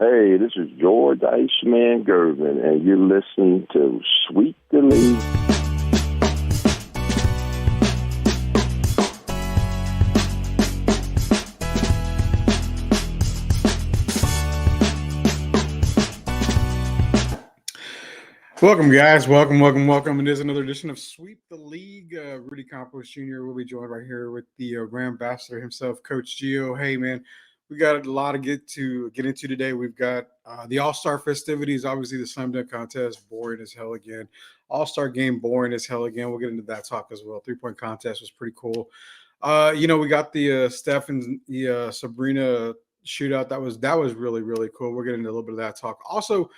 Hey, this is George Iceman Gervin, and you're listening to Sweep the League. Welcome, guys. Welcome. It is another edition of Sweep the League. Rudy Campos Jr. will be joined right here with the brand ambassador himself, Coach Gio. Hey, man, we got a lot to get into today. We've got the All-Star festivities, obviously the slam dunk contest, boring as hell again. All-Star game, boring as hell again. We'll get into that talk as well. Three-point contest was pretty cool. We got the Steph and the Sabrina shootout. That was really, really cool. We'll get into a little bit of that talk. Also,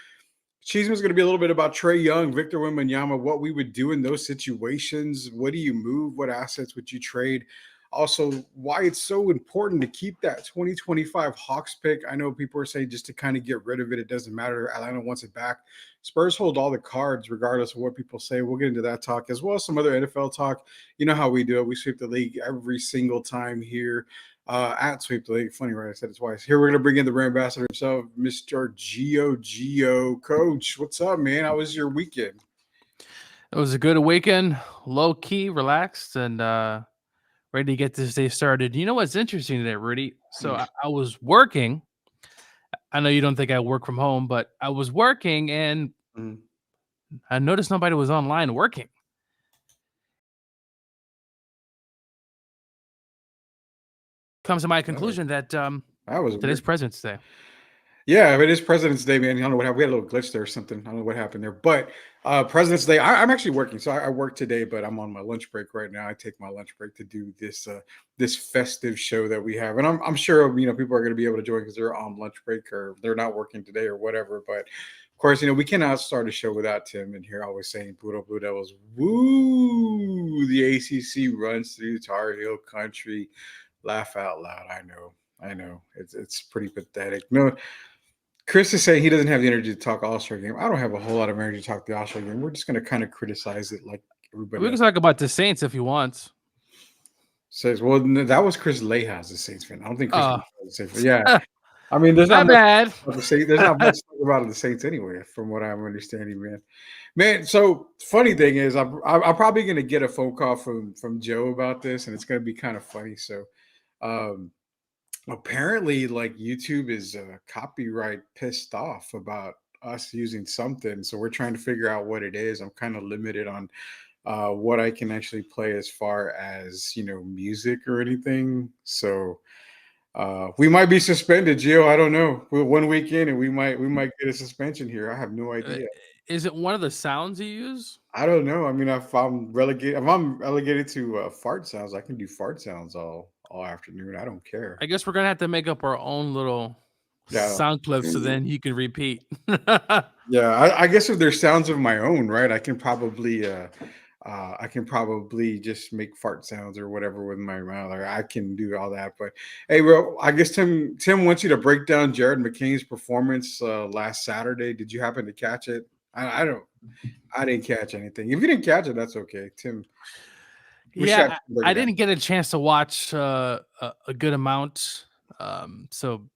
Chisme is going to be a little bit about Trae Young, Victor Wembanyama, what we would do in those situations. What do you move? What assets would you trade? Also, why it's so important to keep that 2025 Hawks pick. I know people are saying just to kind of get rid of it. It doesn't matter. Atlanta wants it back. Spurs hold all the cards regardless of what people say. We'll get into that talk as well as some other NFL talk. You know how we do it. We sweep the league every single time here. At Sweep the League. Funny, right? I said it twice. Here we're going to bring in the brand ambassador himself, Mr. Gio. Coach, what's up, man? How was your weekend? It was a good weekend, low key, relaxed, and ready to get this day started. You know what's interesting today, Rudy? So I was working. I know you don't think I work from home, but I was working and I noticed nobody was online working. Comes to my conclusion that today's President's Day. Yeah, it is President's Day, man. I don't know what happened. We had a little glitch there or something. I don't know what happened there. But President's Day, I'm actually working. So I work today, but I'm on my lunch break right now. I take my lunch break to do this festive show that we have. And I'm sure, people are going to be able to join because they're on lunch break or they're not working today or whatever. But of course, we cannot start a show without Tim and here always saying Blue Devils, woo, the ACC runs through Tar Heel country. Laugh out loud. I know. It's pretty pathetic. No, Chris is saying he doesn't have the energy to talk All-Star game. I don't have a whole lot of energy to talk the All-Star game. We're just going to kind of criticize it like everybody. We can talk about the Saints if you want. Says, well, that was Chris Leha's a Saints fan. I don't think Chris was a Saints fan. Yeah. I mean, there's not much there's not much about the Saints anyway, from what I'm understanding, man. So funny thing is, I'm probably going to get a phone call from Joe about this, and it's going to be kind of funny. So, apparently, like YouTube is copyright pissed off about us using something, so we're trying to figure out what it is. I'm kind of limited on what I can actually play as far as music or anything. So we might be suspended, Gio. I don't know. We're 1 week in, and we might get a suspension here. I have no idea. Is it one of the sounds you use? I don't know. I mean, if I'm relegated to fart sounds, I can do fart sounds all afternoon. I don't care. I guess we're gonna have to make up our own little sound clips so then you can repeat. Yeah, I guess if there's sounds of my own, right? I can probably just make fart sounds or whatever with my mouth. Or I can do all that. But hey, bro, I guess Tim wants you to break down Jared McCain's performance last Saturday. Did you happen to catch it? I didn't catch anything. If you didn't catch it, that's okay, Tim. Yeah, I didn't get a chance to watch a good amount, so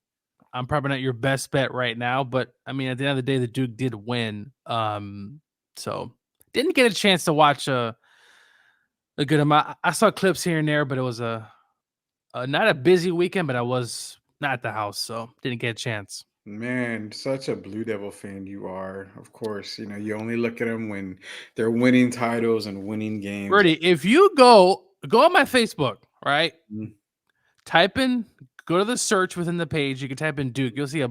I'm probably not your best bet right now. But I mean, at the end of the day, the Duke did win, so didn't get a chance to watch a good amount. I saw clips here and there, but it was a not a busy weekend. But I was not at the house, so didn't get a chance. Man, such a Blue Devil fan you are. Of course, you only look at them when they're winning titles and winning games. Rudy, if you go on my Facebook, right? Go to the search within the page. You can type in Duke. You'll see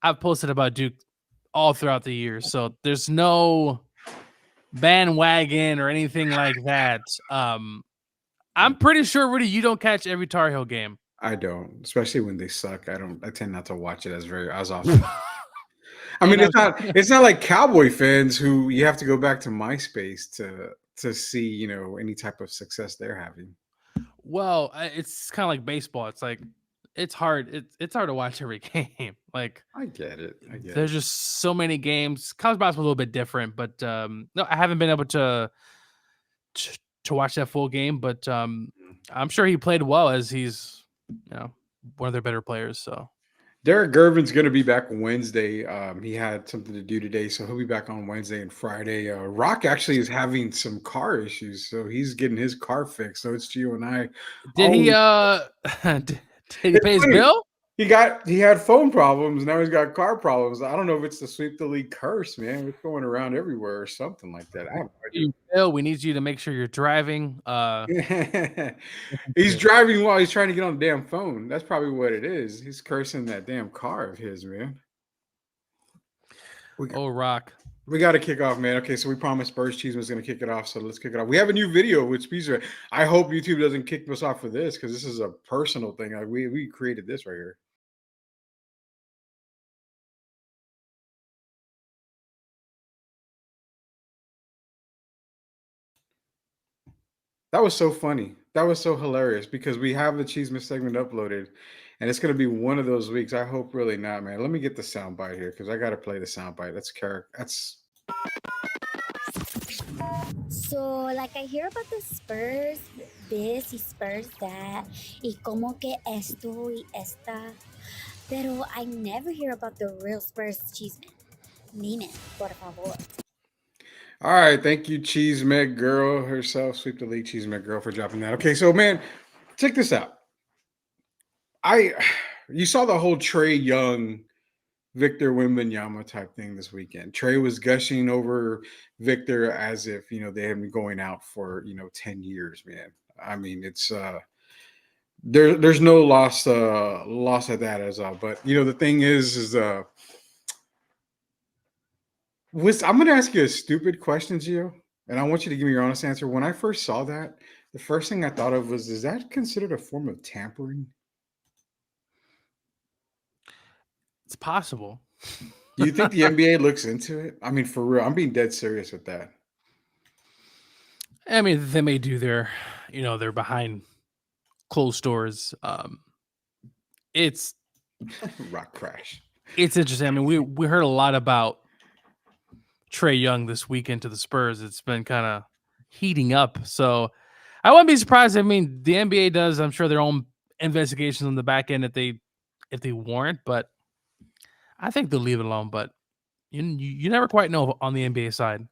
I've posted about Duke all throughout the year. So there's no bandwagon or anything like that. I'm pretty sure, Rudy, you don't catch every Tar Heel game. I don't, especially when they suck. I tend not to watch it as often. I mean, it's not like Cowboy fans who you have to go back to MySpace to see, any type of success they're having. Well, it's kind of like baseball. It's like it's hard. It's hard to watch every game. Like I get it. There's just so many games. College basketball a little bit different, but no, I haven't been able to watch that full game. But I'm sure he played well, as he's one of their better players. So Derek Gervin's going to be back Wednesday. He had something to do today, so he'll be back on Wednesday and Friday. Rock actually is having some car issues, so he's getting his car fixed. So it's Gio and I. Did he did he pay his bill? He had phone problems. Now he's got car problems. I don't know if it's the Sweep the League curse, man. It's going around everywhere or something like that. I have no idea. We need you to make sure you're driving. He's driving while he's trying to get on the damn phone. That's probably what it is. He's cursing that damn car of his, man. Rock. We got to kick off, man. Okay, so we promised Spurs Chisme was going to kick it off, so let's kick it off. We have a new video with Speedster. I hope YouTube doesn't kick us off for this because this is a personal thing. Like we created this right here. That was so funny. That was so hilarious because we have the Chisme segment uploaded, and it's going to be one of those weeks. I hope really not, man. Let me get the soundbite here because I got to play the soundbite. That's. So, like, I hear about the Spurs this y Spurs that, y como que esto y esta, pero I never hear about the real Spurs Chisme. Dime, por favor. All right, thank you, Chisme Girl herself, Sweep the League Chisme Girl, for dropping that. Okay, so man, check this out. You saw the whole Trae Young, Victor Wembanyama type thing this weekend. Trae was gushing over Victor as if they had been going out for 10 years, man. I mean, it's there's no loss at that as well. But the thing is I'm going to ask you a stupid question, Gio, and I want you to give me your honest answer. When I first saw that, the first thing I thought of was, is that considered a form of tampering? It's possible. Do you think the NBA looks into it? I mean, for real, I'm being dead serious with that. I mean, they may do they're behind closed doors. It's rock crash. It's interesting. I mean, we heard a lot about Trae Young this weekend to the Spurs. It's been kind of heating up. So I wouldn't be surprised. I mean, the NBA does, I'm sure, their own investigations on the back end if they warrant, but I think they'll leave it alone. But you never quite know on the NBA side.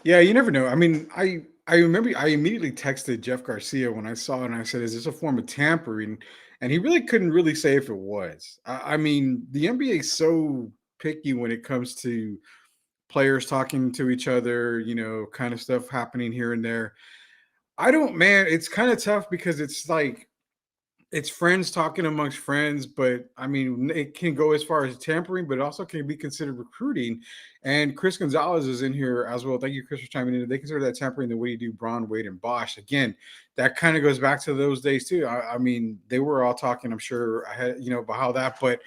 Yeah, you never know. I mean, I remember I immediately texted Jeff Garcia when I saw it, and I said, is this a form of tampering? And he really couldn't really say if it was. I mean, the NBA is so picky when it comes to players talking to each other, kind of stuff happening here and there. It's kind of tough because it's like, it's friends talking amongst friends, but I mean, it can go as far as tampering, but it also can be considered recruiting. And Chris Gonzalez is in here as well. Thank you, Chris, for chiming in. They consider that tampering the way you do Braun, Wade, and Bosch. Again, that kind of goes back to those days too. I mean, they were all talking, I'm sure, about how that, but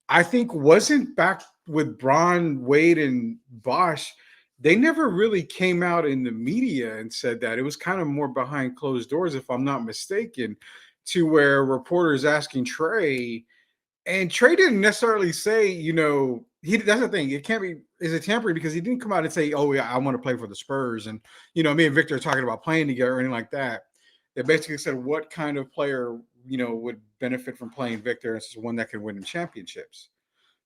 I think wasn't back with Braun, Wade, and Bosch. They never really came out in the media and said that. It was kind of more behind closed doors, if I'm not mistaken, to where reporters asking Trae, and Trae didn't necessarily say, that's the thing. It can't be, is it tampering? Because he didn't come out and say, oh, yeah, I want to play for the Spurs. And, me and Victor are talking about playing together or anything like that. They basically said what kind of player, would benefit from playing Victor as one that could win in championships.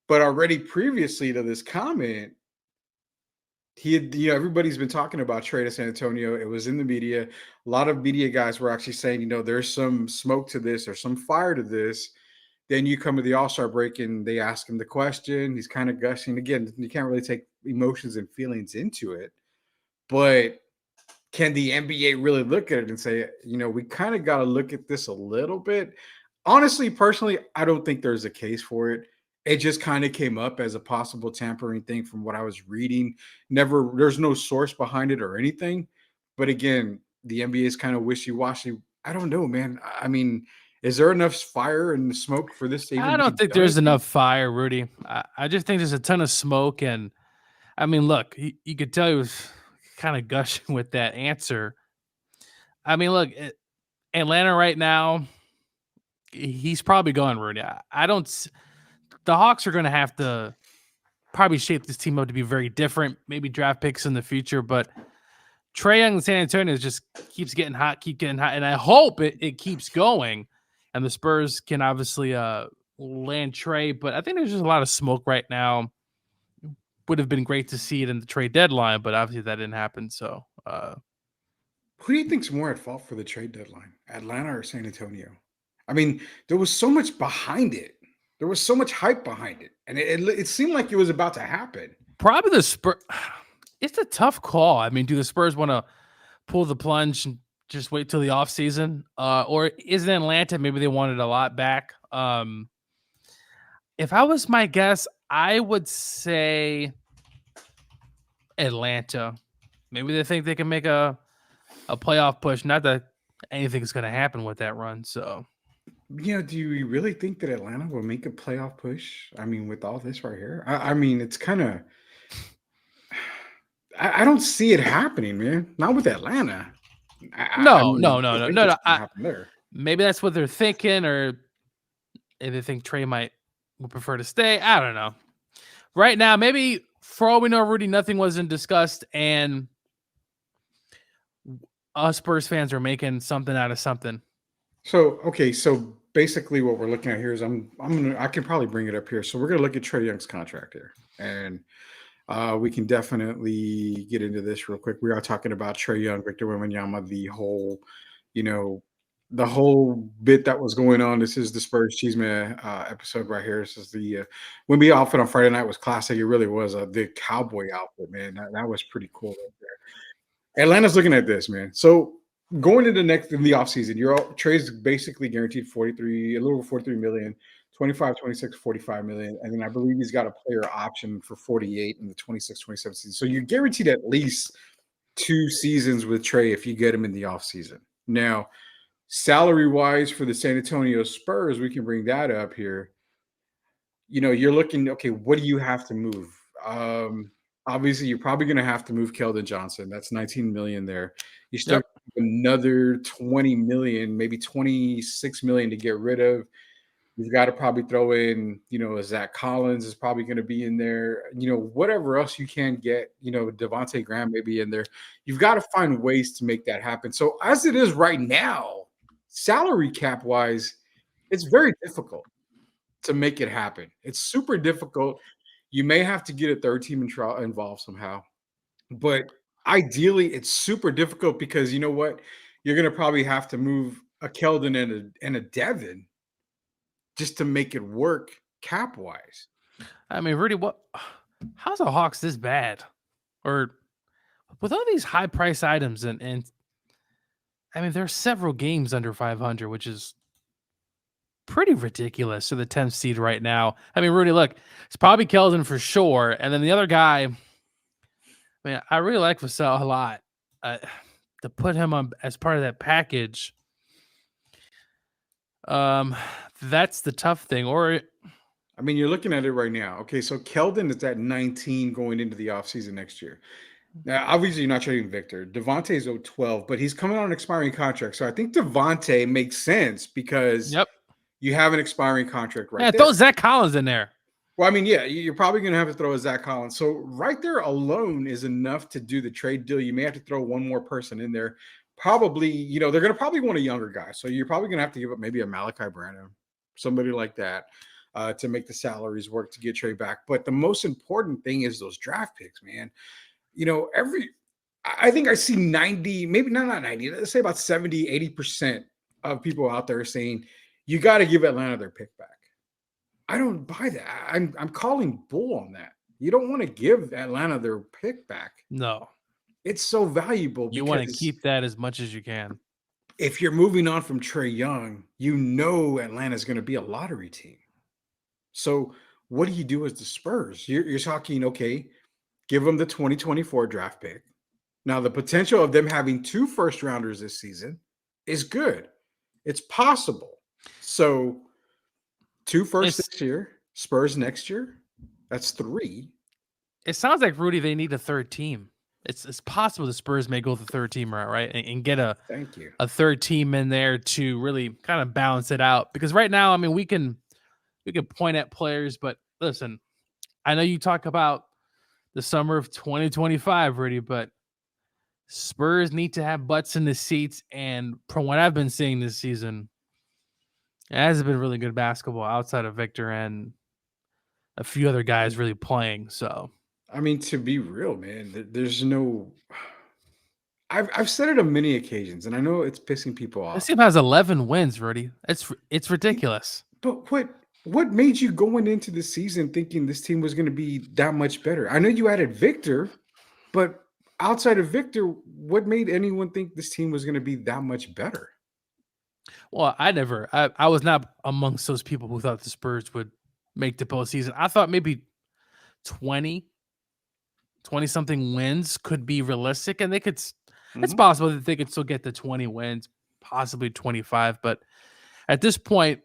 But already previously to this comment, he had, everybody's been talking about Trae to San Antonio. It was in the media. A lot of media guys were actually saying, there's some smoke to this or some fire to this. Then you come to the All-Star break and they ask him the question. He's kind of gushing. Again, you can't really take emotions and feelings into it. But can the NBA really look at it and say, we kind of got to look at this a little bit? Honestly, personally, I don't think there's a case for it. It just kind of came up as a possible tampering thing from what I was reading. There's no source behind it or anything. But again, the NBA is kind of wishy-washy. I don't know, man. I mean, is there enough fire and smoke for this to even I don't think there's enough fire, Rudy. I just think there's a ton of smoke. And I mean, look, you could tell he was kind of gushing with that answer. I mean, look, Atlanta right now, he's probably going, Rudy. The Hawks are going to have to probably shape this team up to be very different, maybe draft picks in the future. But Trae Young in San Antonio just keeps getting hot. And I hope it keeps going. And the Spurs can obviously land Trae, but I think there's just a lot of smoke right now. Would have been great to see it in the trade deadline, but obviously that didn't happen. So, who do you think's more at fault for the trade deadline, Atlanta or San Antonio? I mean, there was so much behind it. There was so much hype behind it, and it seemed like it was about to happen. Probably the Spurs. It's a tough call. I mean, do the Spurs want to pull the plunge and just wait till the offseason? Or is it Atlanta? Maybe they wanted a lot back. If I was my guess, I would say Atlanta. Maybe they think they can make a playoff push. Not that anything's going to happen with that run. So, do you really think that Atlanta will make a playoff push? I mean, with all this right here, I mean, it's kind of. I don't see it happening, man. Not with Atlanta. No. Maybe that's what they're thinking, or if they think Trae would prefer to stay. I don't know. Right now, maybe for all we know, Rudy, nothing wasn't discussed, and us Spurs fans are making something out of something. So basically, what we're looking at here is I can probably bring it up here. So we're gonna look at Trae Young's contract here, and we can definitely get into this real quick. We are talking about Trae Young, Victor Wembanyama, the whole bit that was going on. This is the Spurs Chisme episode right here. This is the Wemby outfit on Friday night was classic. It really was the cowboy outfit, man. That was pretty cool right there. Atlanta's looking at this, man. So going into the offseason, Trae's basically guaranteed a little over 43 million. 25, 26, 45 million. And then I believe he's got a player option for 48 in the 26, 27 season. So you're guaranteed at least 2 seasons with Trae if you get him in the offseason. Now, salary-wise for the San Antonio Spurs, we can bring that up here. You're looking, okay, what do you have to move? Obviously, you're probably going to have to move Keldon Johnson. That's 19 million there. You still have another 20 million, maybe 26 million to get rid of. You've got to probably throw in, Zach Collins is probably going to be in there. Whatever else you can get, Devontae Graham may be in there. You've got to find ways to make that happen. So as it is right now, salary cap wise, it's very difficult to make it happen. It's super difficult. You may have to get a third team involved somehow. But ideally, it's super difficult because you know what? You're going to probably have to move a Keldon and a Devin just to make it work cap wise. I mean, Rudy, how's the Hawks this bad? Or with all these high price items and I mean, there are several games under 500, which is pretty ridiculous to the 10th seed right now. I mean, Rudy, look, it's probably Keldon for sure. And then the other guy, man, I really like Vassell a lot. To put him on as part of that package, that's the tough thing. Or, I mean, you're looking at it right now. Okay, so Keldon is at 19 going into the offseason next year. Now, obviously, you're not trading Victor. Devontae's 12, but he's coming on an expiring contract. So I think Devontae makes sense because you have an expiring contract right there. Throw Zach Collins in there. Well, I mean, yeah, you're probably going to have to throw a Zach Collins. So right there alone is enough to do the trade deal. You may have to throw one more person in there. Probably, they're going to probably want a younger guy. So you're probably going to have to give up maybe a Malachi Branham, somebody like that, to make the salaries work to get Trae back. But the most important thing is those draft picks, man. I think I see 90, maybe not 90, let's say about 70, 80% of people out there saying, you got to give Atlanta their pick back. I don't buy that. I'm calling bull on that. You don't want to give Atlanta their pick back. No. It's so valuable. You want to keep that as much as you can. If you're moving on from Trae Young, Atlanta's going to be a lottery team. So what do you do as the Spurs? You're talking, okay, give them the 2024 draft pick. Now, the potential of them having 2 first-rounders this season is good. It's possible. So 2 first this year, Spurs next year, that's 3. It sounds like, Rudy, they need a third team. It's possible the Spurs may go with the third team, right? And get a third team in there to really kind of balance it out. Because right now, I mean, we can point at players, but listen, I know you talk about the summer of 2025, Rudy, but Spurs need to have butts in the seats. And from what I've been seeing this season, It hasn't been really good basketball outside of Victor and a few other guys really playing. So, I mean, to be real, man, there's no. I've said it on many occasions, and I know it's pissing people this off. team has 11 wins, Rudy. It's ridiculous. But what made you going into the season thinking this team was going to be that much better? I know you added Victor, but outside of Victor, what made anyone think this team was going to be that much better? Well, I was not amongst those people who thought the Spurs would make the postseason. I thought maybe 20 something wins could be realistic, and it's possible that they could still get the 20 wins, possibly 25. But at this point,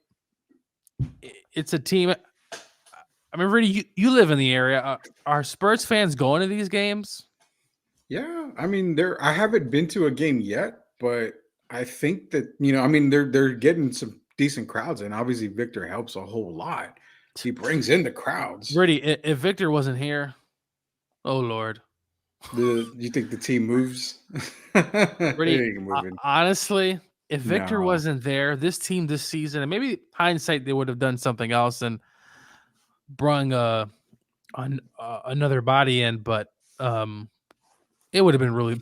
it's a team. I mean, Rudy, you live in the area. Are Spurs fans going to these games? Yeah, I mean, I haven't been to a game yet, but I think that I mean, they're getting some decent crowds, and obviously Victor helps a whole lot. He brings in the crowds. Rudy, if Victor wasn't here, oh Lord, you think the team moves? Rudy, honestly, if Victor wasn't there, this team this season, and maybe hindsight, they would have done something else and brung another body in, but it would have been really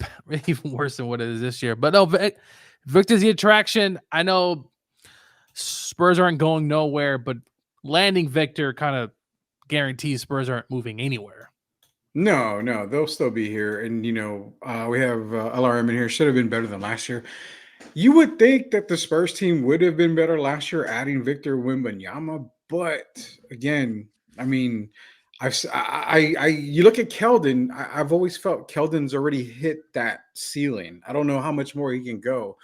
even worse than what it is this year. But no, Victor's the attraction. I know Spurs aren't going nowhere, but landing Victor kind of guarantees Spurs aren't moving anywhere. No, they'll still be here. And, we have LRM in here. Should have been better than last year. You would think that the Spurs team would have been better last year adding Victor Wembanyama. But, again, I mean, you look at Keldon, I've always felt Keldon's already hit that ceiling. I don't know how much more he can go.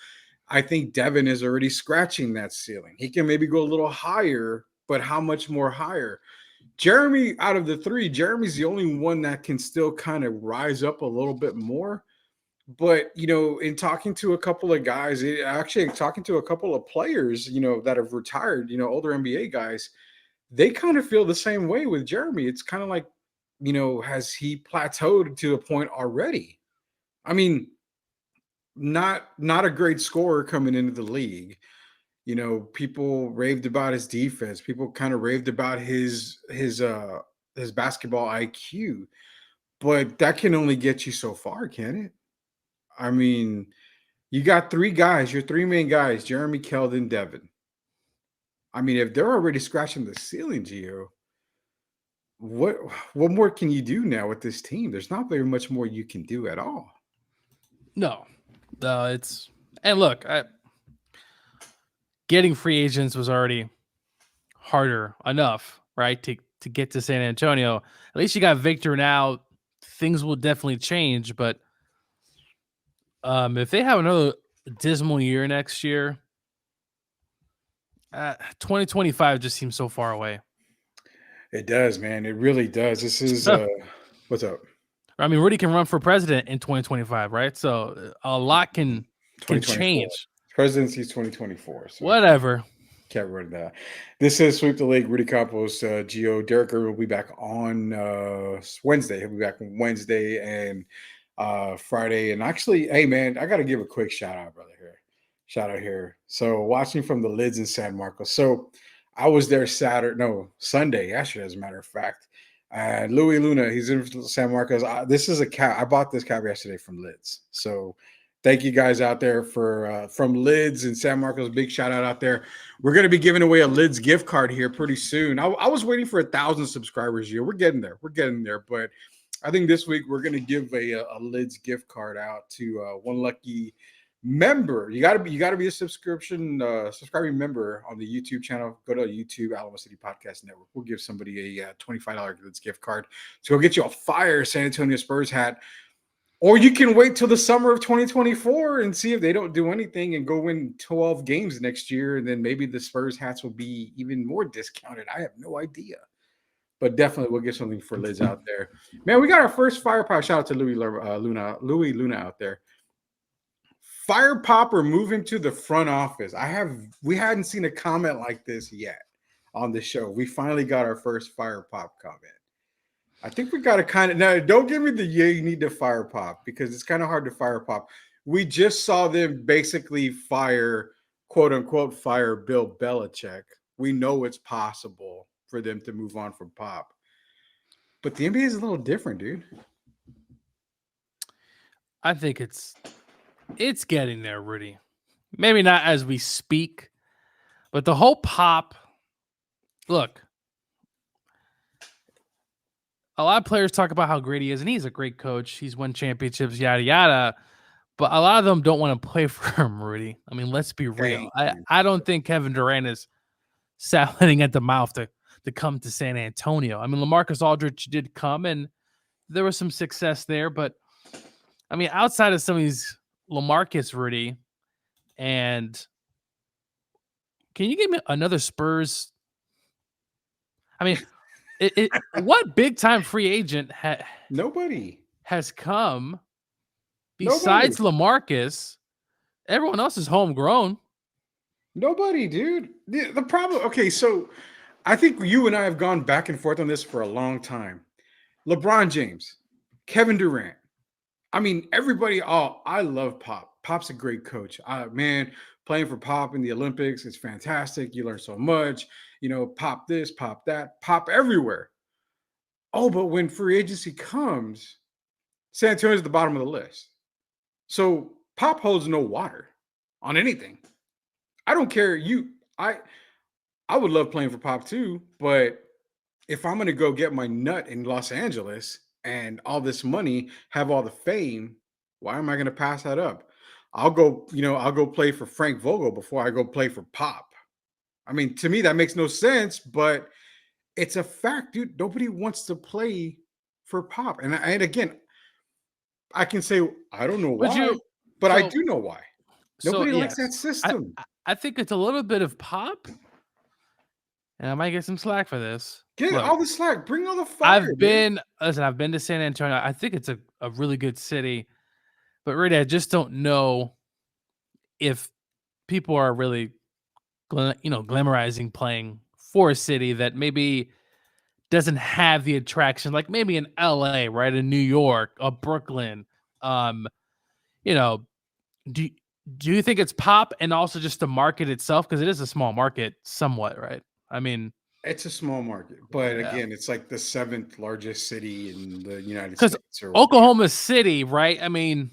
I think Devin is already scratching that ceiling. He can maybe go a little higher, but how much more higher? Jeremy, out of the three, Jeremy's the only one that can still kind of rise up a little bit more. But, in talking to a couple of guys, actually talking to a couple of players, that have retired, older NBA guys, they kind of feel the same way with Jeremy. It's kind of like, has he plateaued to a point already? I mean, not a great scorer coming into the league. People raved about his defense. People kind of raved about his basketball IQ, but that can only get you so far, can it? I mean, you got three guys, your three main guys, Jeremy, Keldon, Devin. I mean, if they're already scratching the ceiling, Gio, what more can you do now with this team? There's not very much more you can do at all. No, and look, getting free agents was already harder enough, right? To get to San Antonio. At least you got Victor now. Things will definitely change, but if they have another dismal year next year, 2025 just seems so far away. It does, man. It really does. This is what's up? I mean, Rudy can run for president in 2025, right? So a lot can change. Presidency is 2024. So whatever. Can't remember that. This is Sweep the League. Rudy Campos, Gio. Derek will be back on Wednesday. He'll be back on Wednesday and Friday. And actually, hey, man, I got to give a quick shout out, brother, here. Shout out here. So watching from the Lids in San Marcos. So I was there Sunday, yesterday, as a matter of fact. Louis Luna, he's in San Marcos. This is a cap. I bought this cap yesterday from Lids. So thank you guys out there from Lids and San Marcos. Big shout out there. We're going to be giving away a Lids gift card here pretty soon. I was waiting for 1,000 subscribers. We're getting there. But I think this week we're going to give a Lids gift card out to one lucky member. You got to be a subscribing member on the YouTube channel. Go to YouTube, Alamo City Podcast Network. We'll give somebody a $25 Lids gift card to go get you a fire San Antonio Spurs hat. Or you can wait till the summer of 2024 and see if they don't do anything and go win 12 games next year. And then maybe the Spurs hats will be even more discounted. I have no idea. But definitely we'll get something for Lids out there. Man, we got our first fire pop. Shout out to Louis Luna out there. Fire pop or move him to the front office. We hadn't seen a comment like this yet on the show. We finally got our first fire pop comment. I think we got to kind of now. Don't give me the you need to fire pop because it's kind of hard to fire pop. We just saw them basically fire quote unquote fire Bill Belichick, we know it's possible for them to move on from Pop. But the NBA is a little different, dude. I think it's getting there, Rudy. Maybe not as we speak, but the whole Pop. Look, a lot of players talk about how great he is, and he's a great coach. He's won championships, yada yada. But a lot of them don't want to play for him, Rudy. I mean, let's be real. I don't think Kevin Durant is salivating at the mouth to come to San Antonio. I mean, LaMarcus Aldridge did come, and there was some success there. But, I mean, outside of some of these LaMarcus, Rudy, and can you give me another Spurs? I mean, what big-time free agent Nobody has come besides LaMarcus? Everyone else is homegrown. Nobody, dude. The problem, okay, so I think you and I have gone back and forth on this for a long time. LeBron James, Kevin Durant. I mean, everybody, I love Pop. Pop's a great coach. Man, playing for Pop in the Olympics is fantastic. You learn so much. Pop this, Pop that, Pop everywhere. Oh, but when free agency comes, San Antonio's at the bottom of the list. So Pop holds no water on anything. I don't care. I would love playing for Pop too, but if I'm going to go get my nut in Los Angeles and all this money, have all the fame, why am I going to pass that up? I'll go play for Frank Vogel before I go play for Pop. I mean, to me, that makes no sense, but it's a fact, dude. Nobody wants to play for Pop. And again, I can say, I don't know why, but I do know why. Nobody likes that system. I think it's a little bit of Pop. And I might get some slack for this. Get all the slack. Bring all the fire. I've been to San Antonio. I think it's a really good city. But really, I just don't know if people are really, glamorizing playing for a city that maybe doesn't have the attraction, like maybe in LA, right? In New York or Brooklyn. Do you think it's Pop and also just the market itself? Because it is a small market somewhat, right? I mean, it's a small market, but again, it's like the 7th largest city in the United States. Because Oklahoma City, right? I mean,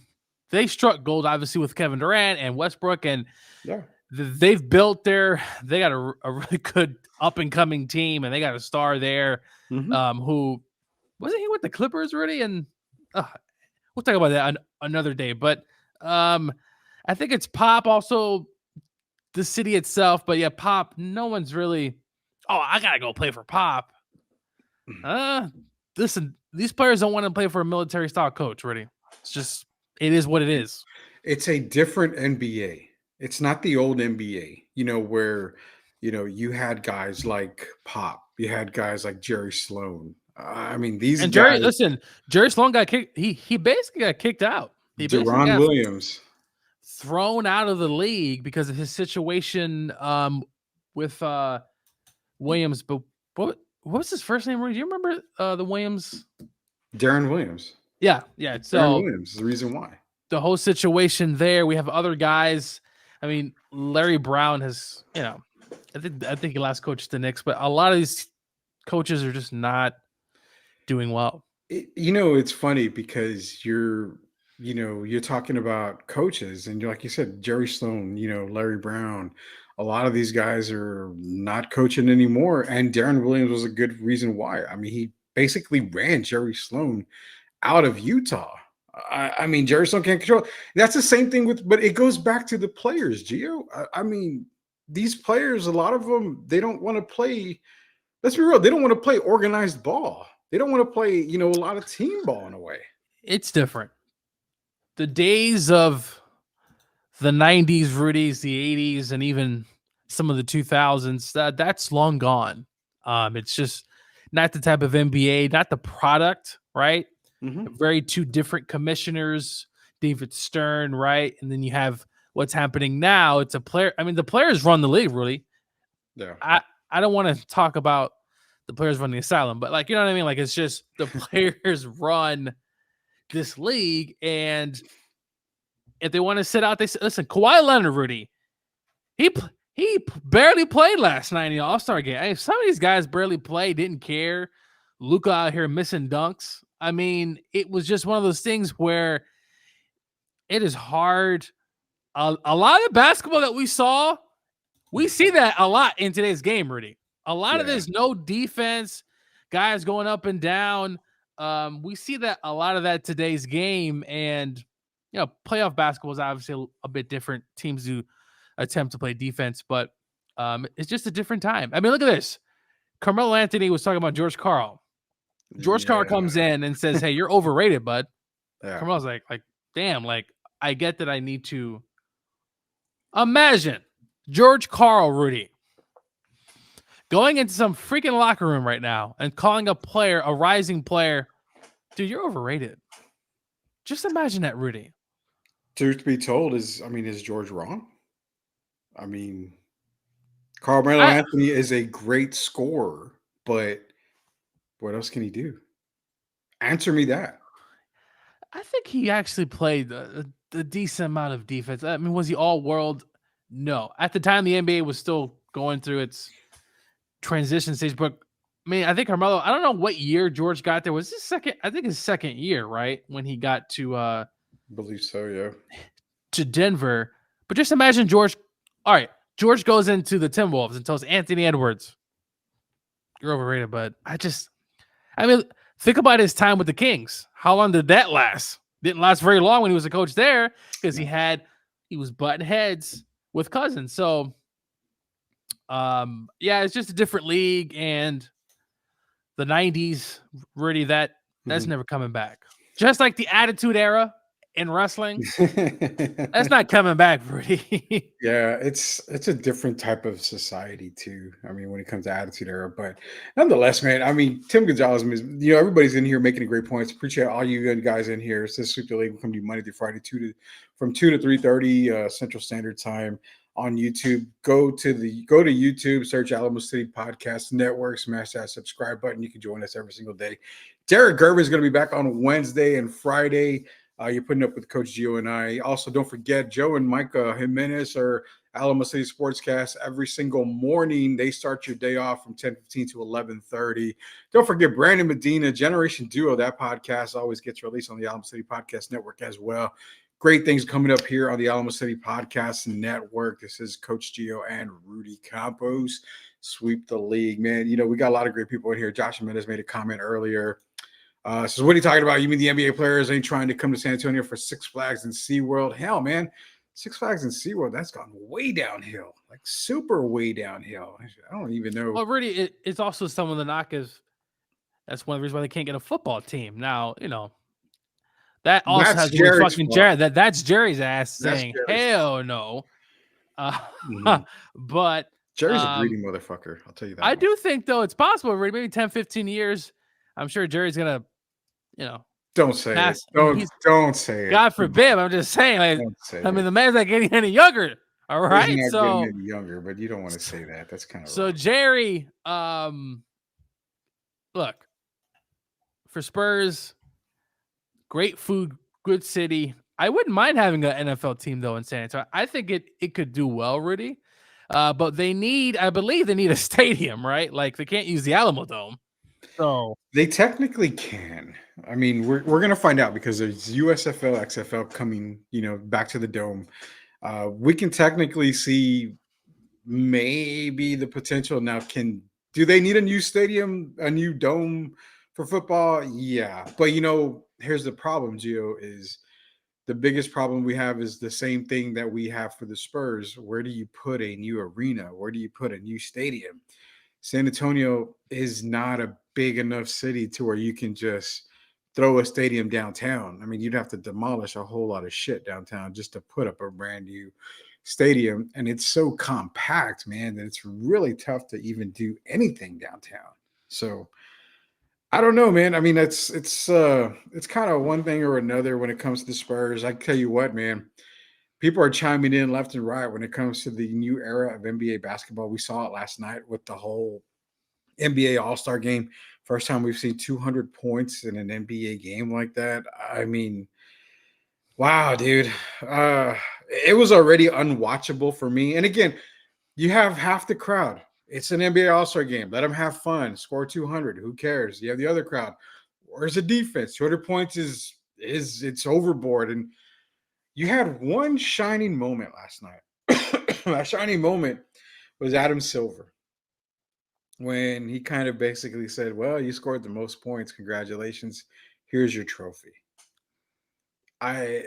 they struck gold obviously with Kevin Durant and Westbrook, and they've built they got a really good up and coming team, and they got a star there. Who wasn't he with the Clippers already? And we'll talk about that another day. But I think it's Pop, also the city itself. But yeah, Pop. No one's really. Oh, I gotta go play for Pop. Listen, these players don't want to play for a military style coach, really. It is what it is. It's a different NBA. It's not the old NBA, where, you had guys like Pop. You had guys like Jerry Sloan. I mean, Jerry Sloan got kicked. He basically got kicked out. Deron Williams. Thrown out of the league because of his situation with Williams. But what was his first name? Do you remember the Williams? Darren Williams. Yeah. So Darren Williams is the reason why. The whole situation there. We have other guys. I mean, Larry Brown has, I think he last coached the Knicks, but a lot of these coaches are just not doing well. It's funny because you're talking about coaches, and like you said, Jerry Sloan, Larry Brown, a lot of these guys are not coaching anymore. And Darren Williams was a good reason why. I mean, he basically ran Jerry Sloan out of Utah. I mean, Jerry Sloan can't control. That's the same thing but it goes back to the players, Gio. I mean, these players, a lot of them, they don't want to play. Let's be real. They don't want to play organized ball. They don't want to play, a lot of team ball in a way. It's different. The days of the 90s, Rudy's, the 80s, and even some of the 2000s, that's long gone. It's just not the type of NBA, not the product, right? Very two different commissioners, David Stern, right? And then you have what's happening now. It's a player. I mean, the players run the league, really. Yeah. I don't want to talk about the players running the asylum, but you know what I mean? It's just the players run this league, and if they want to sit out, they say, listen, Kawhi Leonard, Rudy, He barely played last night in the All-Star game. Some of these guys barely played, didn't care. Luka out here missing dunks. I mean, it was just one of those things where it is hard. A lot of the basketball that we saw, we see that a lot in today's game, Rudy. A lot of this no defense, guys going up and down. We see that a lot of that today's game, and playoff basketball is obviously a bit different. Teams do attempt to play defense, but it's just a different time. I mean, look at this. Carmelo Anthony was talking about George Karl. George Karl comes in and says, "Hey, you're overrated, bud." Carmelo's like, damn, like I get that I need to. Imagine George Karl, Rudy, going into some freaking locker room right now and calling a rising player, dude, you're overrated. Just imagine that, Rudy. Truth be told, is George wrong? I mean, Carmelo Anthony is a great scorer, but what else can he do? Answer me that. I think he actually played a decent amount of defense. I mean, was he all world? No. At the time, the NBA was still going through its transition stage. But I mean, I think Carmelo, I don't know what year George got there. Was his second year, right? When he got to I believe so, yeah. To Denver. But just imagine George. All right, George goes into the Timberwolves and tells Anthony Edwards, "You're overrated, bud." I mean, think about his time with the Kings. How long did that last? Didn't last very long when he was a coach there, because he was butting heads with Cousins. So, it's just a different league, and the 90s, really, that's never coming back. Just like the Attitude Era in wrestling, that's not coming back, Rudy. Yeah, it's a different type of society too. I mean, when it comes to Attitude Era, but nonetheless, man. I mean, Tim Gonzalez is, everybody's in here making great points. Appreciate all you good guys in here. It's this Sweep the League. We come to you Monday through Friday, from 2 to 3:30 Central Standard Time on YouTube. Go to YouTube, search Alamo City Podcast Network, smash that subscribe button. You can join us every single day. Derek Gerber is going to be back on Wednesday and Friday. You're putting up with Coach Gio and I. Also, don't forget, Joe and Micah Jimenez are Alamo City Sportscast every single morning. They start your day off from 10:15 to 11:30. Don't forget Brandon Medina, Generation Duo. That podcast always gets released on the Alamo City Podcast Network as well. Great things coming up here on the Alamo City Podcast Network. This is Coach Gio and Rudy Campos. Sweep the league, man. We got a lot of great people in here. Josh Jimenez made a comment earlier. So what are you talking about? You mean the NBA players ain't trying to come to San Antonio for Six Flags and SeaWorld? Hell, man. Six Flags and SeaWorld, that's gone way downhill. Like super way downhill. I don't even know. Well, really, it's also some of the knock is that's one of the reasons why they can't get a football team. Now, that also has to do with fucking Jerry. That's Jerry's ass saying, hell no. But Jerry's a greedy motherfucker. I'll tell you that. I do think, though, it's possible. Maybe 10, 15 years, I'm sure Jerry's going to, don't say it. Don't say it. God forbid. I'm just saying. The man's not getting any younger. All right. He's not getting any younger, but you don't want to say that. That's kind of so. Wrong. Jerry, look, for Spurs, great food, good city. I wouldn't mind having an NFL team though in San Antonio. I think it could do well, Rudy. But I believe they need a stadium, right? Like they can't use the Alamo Dome. So they technically can. I mean, we're going to find out because there's USFL, XFL coming, back to the Dome. We can technically see maybe the potential. Now, do they need a new stadium, a new dome for football? Yeah. But, here's the problem, Gio, is the biggest problem we have is the same thing that we have for the Spurs. Where do you put a new arena? Where do you put a new stadium? San Antonio is not a big enough city to where you can just throw a stadium downtown. I mean, you'd have to demolish a whole lot of shit downtown just to put up a brand new stadium. And it's so compact, man, that it's really tough to even do anything downtown. So I don't know, man. I mean, it's kind of one thing or another when it comes to the Spurs. I tell you what, man. People are chiming in left and right when it comes to the new era of NBA basketball. We saw it last night with the whole NBA All-Star game. First time we've seen 200 points in an NBA game like that. I mean, wow, dude. it was already unwatchable for me. And again, you have half the crowd. It's an NBA All-Star game. Let them have fun. Score 200. Who cares? You have the other crowd. Where's the defense? 200 points is it's overboard. And you had one shining moment last night. That shining moment was Adam Silver, when he kind of basically said, well, you scored the most points. Congratulations. Here's your trophy. I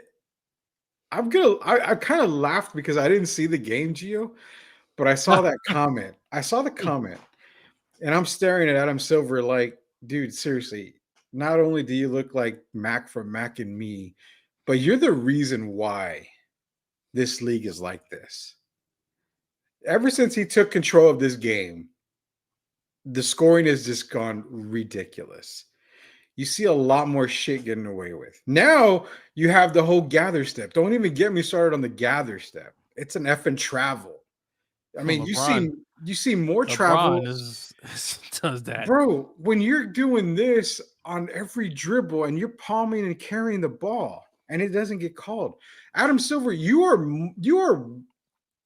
kind of laughed because I didn't see the game, Gio, but I saw that comment. I saw the comment, and I'm staring at Adam Silver like, dude, seriously, not only do you look like Mac from Mac and Me, but you're the reason why this league is like this. Ever since he took control of this game, the scoring has just gone ridiculous. You see a lot more shit getting away with. Now you have the whole gather step. Don't even get me started on the gather step. It's an effing travel. I mean, you see more travel. Does that, bro? When you're doing this on every dribble and you're palming and carrying the ball, and it doesn't get called. Adam Silver, you're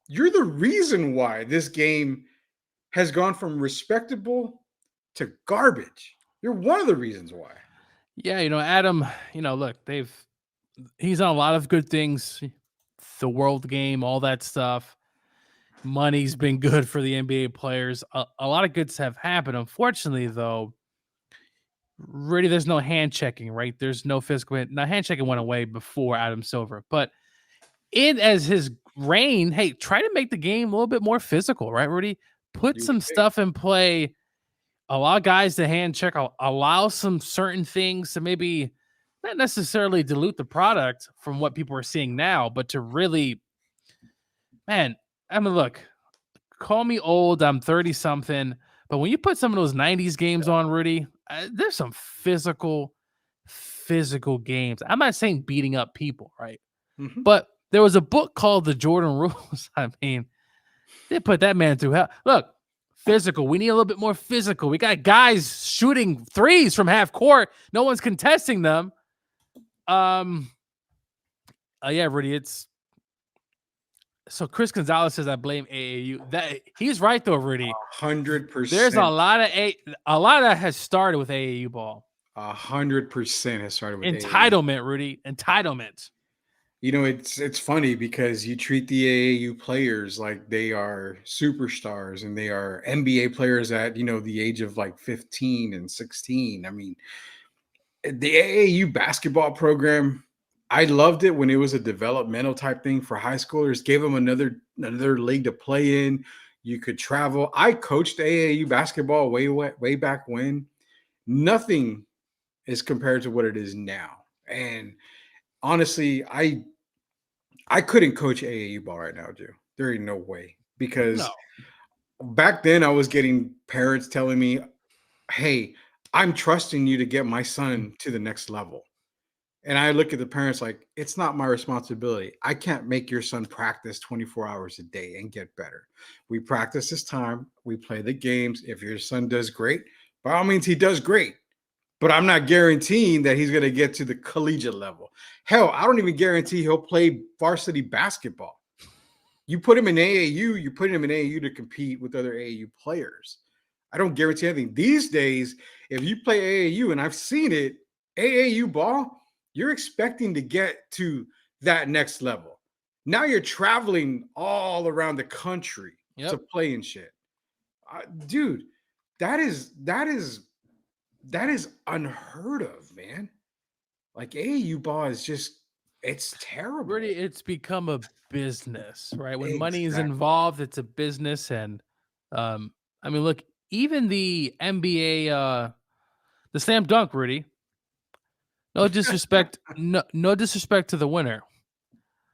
the reason why this game has gone from respectable to garbage. You're one of the reasons why. Yeah, Adam, look, he's on a lot of good things. The world game, all that stuff. Money's been good for the NBA players. A lot of goods have happened. Unfortunately, though, really, there's no hand checking, right? There's no physical. Now, hand checking went away before Adam Silver, but as his reign, hey, try to make the game a little bit more physical, right, Rudy? Put some stuff in play. Allow guys to hand check. Allow some certain things to maybe not necessarily dilute the product from what people are seeing now, but to really, man, I mean, look, call me old. I'm 30-something. But when you put some of those 90s games on, Rudy, there's some physical games. I'm not saying beating up people, right? Mm-hmm. But there was a book called The Jordan Rules. I mean, they put that man through hell. Look, physical. We need a little bit more physical. We got guys shooting threes from half court. No one's contesting them. Yeah, Rudy, so Chris Gonzalez says I blame AAU. That he's right though, Rudy. 100%. There's a lot of that has started with AAU ball. 100% has started with entitlement, AAU. Rudy. Entitlement. It's funny because you treat the AAU players like they are superstars and they are NBA players at, the age of like 15 and 16. I mean, the AAU basketball program, I loved it when it was a developmental type thing for high schoolers, gave them another league to play in. You could travel. I coached AAU basketball way back when. Nothing is compared to what it is now. And honestly, I couldn't coach AAU ball right now, Joe. There ain't no way. Because back then I was getting parents telling me, hey, I'm trusting you to get my son to the next level. And I look at the parents like, it's not my responsibility. I can't make your son practice 24 hours a day and get better. We practice this time. We play the games. If your son does great, by all means, he does great. But I'm not guaranteeing that he's going to get to the collegiate level. Hell, I don't even guarantee he'll play varsity basketball. You put him in AAU, you're putting him in AAU to compete with other AAU players. I don't guarantee anything. These days, if you play AAU, and I've seen it, AAU ball, you're expecting to get to that next level. Now you're traveling all around the country to play and shit. Dude, that is unheard of, man. Like AAU ball is just, it's terrible. Really, it's become a business, right? When money is involved, it's a business. And I mean, look, even the NBA, the slam dunk, Rudy. No disrespect, no disrespect to the winner.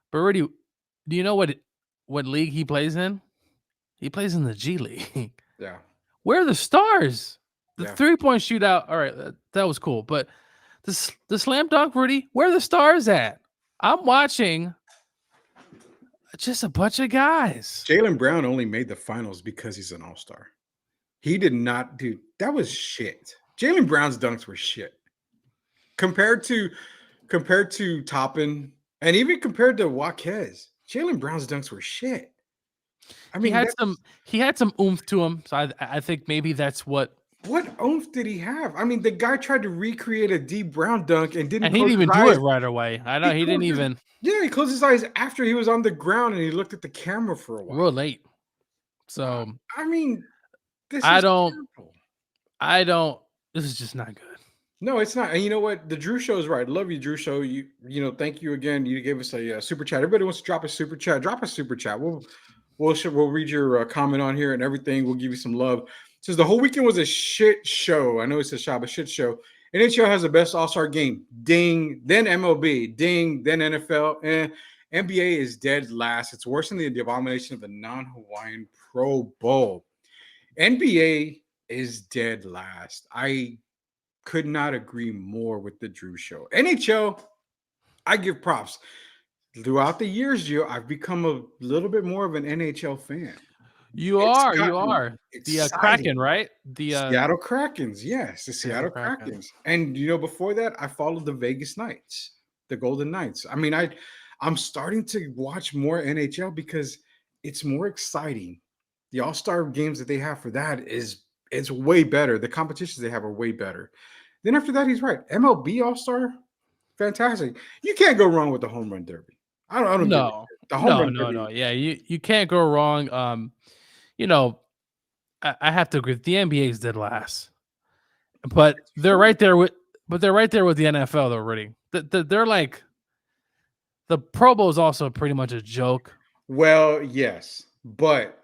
But Rudy, do you know what league he plays in? He plays in the G League. Yeah. Where are the stars? The 3-point shootout. All right, that was cool. But the slam dunk, Rudy, where are the stars at? I'm watching just a bunch of guys. Jaylen Brown only made the finals because he's an all-star. He did not, dude. That was shit. Jaylen Brown's dunks were shit. Compared to Toppin, and even compared to Jaquez. Jaylen Brown's dunks were shit. I He mean, had some oomph to him. So I think maybe that's what oomph did he have? I mean, the guy tried to recreate a D Brown dunk and didn't and he close didn't his even do eyes. it right away. I know he didn't even. Yeah, he closed his eyes after he was on the ground and he looked at the camera for a while. Real late. So I mean, this I is don't. terrible. This is just not good. No, it's not. And you know what? The Drew Show is right. Love you, Drew Show. You know, thank you again. You gave us a super chat. Everybody wants to drop a super chat. Drop a super chat. We'll read your comment on here and everything. We'll give you some love. It says the whole weekend was a shit show. I know it's a shot, but shit show. NHL has the best All-Star game. Ding. Then MLB. Ding. Then NFL. NBA is dead last. It's worse than the abomination of the non-Hawaiian Pro Bowl. NBA is dead last. I could not agree more with the Drew Show. NHL, I give props. Throughout the years, Gio, I've become a little bit more of an NHL fan. You are. The Kraken, right? The Seattle Krakens, yes, the Seattle Krakens. And before that, I followed the Vegas Knights, the Golden Knights. I mean, I'm starting to watch more NHL because it's more exciting. The All-Star games that they have for that it's way better. The competitions they have are way better. Then after that, he's right. MLB All-Star, fantastic. You can't go wrong with the home run derby. I don't know. The home run derby. No. Yeah, you can't go wrong. I have to agree. The NBA is dead last, but they're right there with the NFL though. Already, they're like the Pro Bowl is also pretty much a joke. Well, yes, but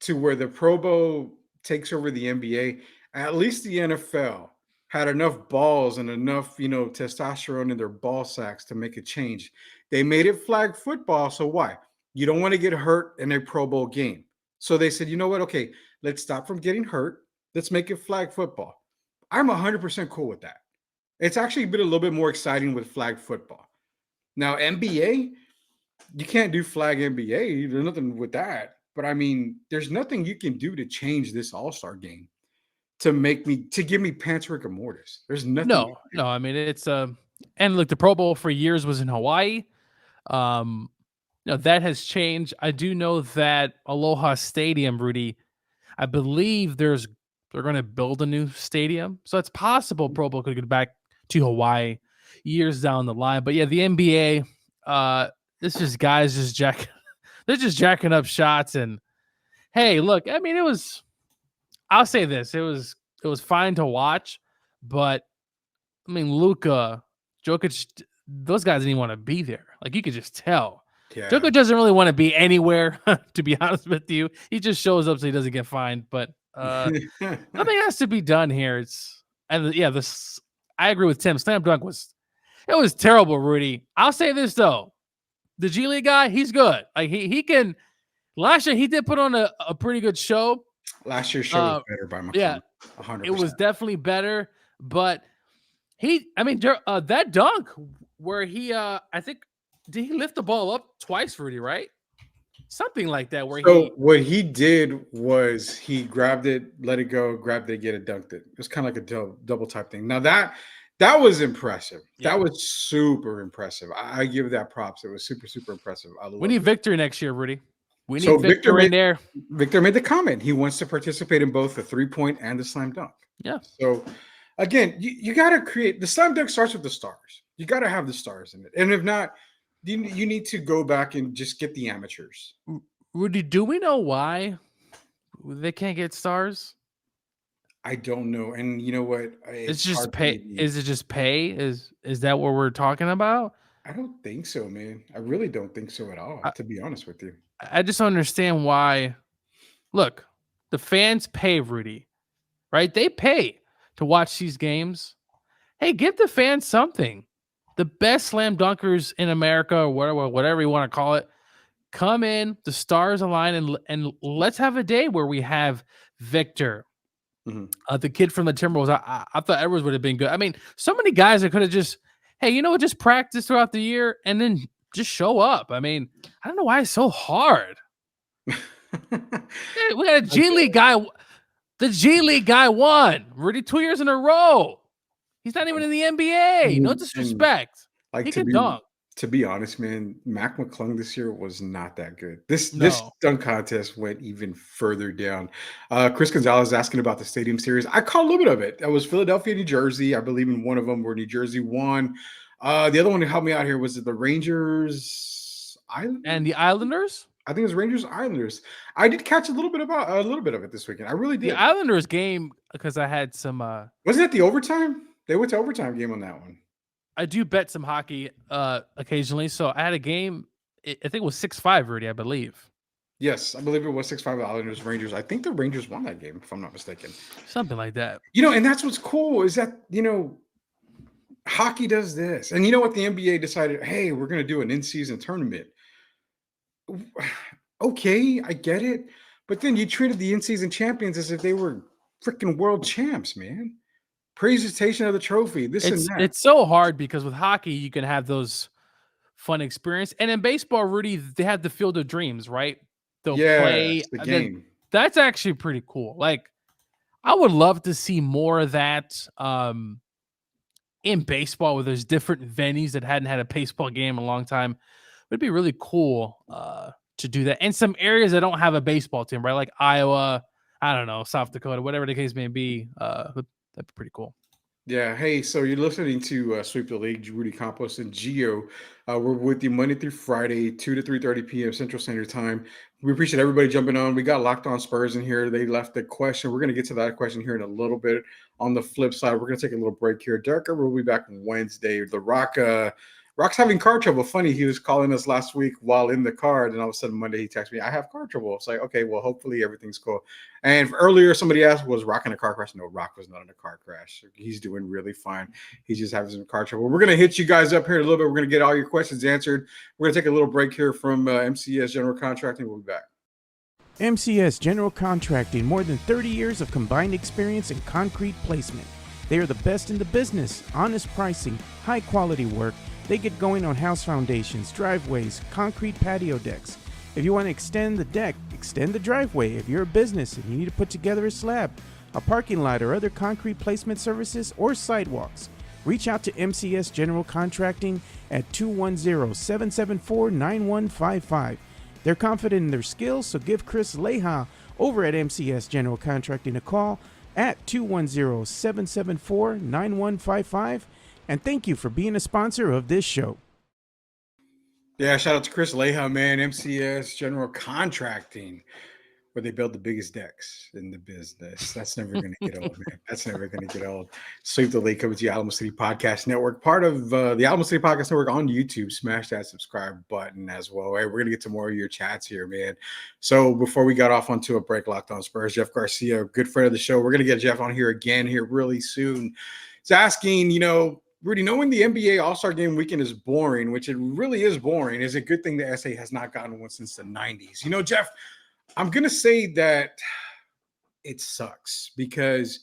to where the Pro Bowl takes over the NBA, at least the NFL had enough balls and enough, testosterone in their ball sacks to make a change. They made it flag football. So why? You don't want to get hurt in a Pro Bowl game. So they said, you know what? Okay, let's stop from getting hurt. Let's make it flag football. I'm 100% cool with that. It's actually been a little bit more exciting with flag football. Now, NBA, you can't do flag NBA. There's nothing with that. But I mean, there's nothing you can do to change this All-Star game to give me pants rigor mortis. There's nothing. No. I mean, it's and look, the Pro Bowl for years was in Hawaii. That has changed. I do know that Aloha Stadium, Rudy, I believe they're going to build a new stadium. So it's possible Pro Bowl could get back to Hawaii years down the line. But yeah, the NBA, this is guys they're just jacking up shots. And hey, look, I mean, I'll say this, it was fine to watch, but I mean, Luka, Jokic, those guys didn't even want to be there. Like, you could just tell. Yeah. Jokic doesn't really want to be anywhere, to be honest with you. He just shows up so he doesn't get fined. But nothing has to be done here. I agree with Tim. Slam dunk was terrible, Rudy. I'll say this though, the G League guy, he's good. Like he can. Last year he did put on a pretty good show. Last year's show was better by my yeah, 100%. It was definitely better, but that dunk where he I think did he lift the ball up twice, Rudy, right? Something like that. What he did was he grabbed it, let it go, grabbed it, get it, dunked it. It was kind of like a double type thing. Now that was impressive. Yeah. That was super impressive. I give that props. It was super, super impressive. We need Victor next year, Rudy. We need Victor in there. Victor made the comment. He wants to participate in both the 3-point and the slam dunk. Yeah. So, again, you got to create – the slam dunk starts with the stars. You got to have the stars in it. And if not, you need to go back and just get the amateurs. Rudy, do we know why they can't get stars? I don't know. And you know what? It's just pay. Is it just pay? Is that what we're talking about? I don't think so, man. I really don't think so at all, to be honest with you. I just don't understand why. Look, the fans pay, Rudy, right? They pay to watch these games. Hey, give the fans something. The best slam dunkers in America, or whatever you want to call it, come in, the stars align, and let's have a day where we have Victor, the kid from the Timberwolves. I thought Edwards would have been good. I mean, so many guys that could have just, hey, just practice throughout the year and then just show up. I mean, I don't know why it's so hard. We got a G League guy. The G League guy won. Rudy 2 years in a row. He's not even in the NBA. No disrespect. Like he can dunk. To be honest, man, Mac McClung this year was not that good. This No. dunk contest went even further down. Chris Gonzalez asking about the Stadium Series. I caught a little bit of it. That was Philadelphia, New Jersey. I believe in one of them where New Jersey won. The other one to help me out here was the Rangers Islanders? And the Islanders? I think it was Rangers Islanders. I did catch a little bit of it this weekend. I really did. The Islanders game, because I had some wasn't that the overtime? They went to overtime game on that one. I do bet some hockey occasionally. So I had a game, I think it was 6-5, Rudy, I believe. Yes, I believe it was 6-5 Islanders Rangers. I think the Rangers won that game, if I'm not mistaken. Something like that. And that's what's cool is that, hockey does this. And you know what? The NBA decided, hey, we're going to do an in-season tournament. Okay, I get it. But then you treated the in-season champions as if they were freaking world champs, man. Presentation of the trophy, and that. It's so hard because with hockey, you can have those fun experience. And in baseball, Rudy, they have the Field of Dreams, right? They'll play the game. That's actually pretty cool. Like, I would love to see more of that in baseball where there's different venues that hadn't had a baseball game in a long time. It'd be really cool to do that. And some areas that don't have a baseball team, right? Like Iowa, I don't know, South Dakota, whatever the case may be. That'd be pretty cool. Yeah. Hey, so you're listening to Sweep the League, Rudy Campos and Gio. We're with you Monday through Friday, 2 to 3:30 p.m. Central Standard Time. We appreciate everybody jumping on. We got Locked On Spurs in here. They left a question. We're going to get to that question here in a little bit. On the flip side, we're going to take a little break here. Derek will be back Wednesday. The Rock's having car trouble. Funny, he was calling us last week while in the car, and all of a sudden Monday he texted me, I have car trouble. It's like, okay, well, hopefully everything's cool. And earlier somebody asked, was Rock in a car crash? No, Rock was not in a car crash. He's doing really fine. He's just having some car trouble. We're going to hit you guys up here in a little bit. We're going to get all your questions answered. We're going to take a little break here from MCS General Contracting. We'll be back. MCS General Contracting, more than 30 years of combined experience in concrete placement. They are the best in the business, honest pricing, high quality work. They get going on house foundations, driveways, concrete patio decks. If you want to extend the deck, extend the driveway. If you're a business and you need to put together a slab, a parking lot, or other concrete placement services or sidewalks, reach out to MCS General Contracting at 210-774-9155. They're confident in their skills, so give Chris Leha over at MCS General Contracting a call at 210-774-9155. And thank you for being a sponsor of this show. Yeah, shout out to Chris Leha, man, MCS General Contracting, where they build the biggest decks in the business. That's never going to get old, man. That's never going to get old. Sweep the League comes to the Alamo City Podcast Network, part of the Alamo City Podcast Network on YouTube. Smash that subscribe button as well. Hey, we're going to get to more of your chats here, man. So before we got off onto a break, Locked On Spurs, Jeff Garcia, good friend of the show. We're going to get Jeff on here again here really soon. He's asking, Rudy, knowing the NBA All-Star Game weekend is boring, which it really is boring, is a good thing the SA has not gotten one since the 90s. Jeff, I'm going to say that it sucks because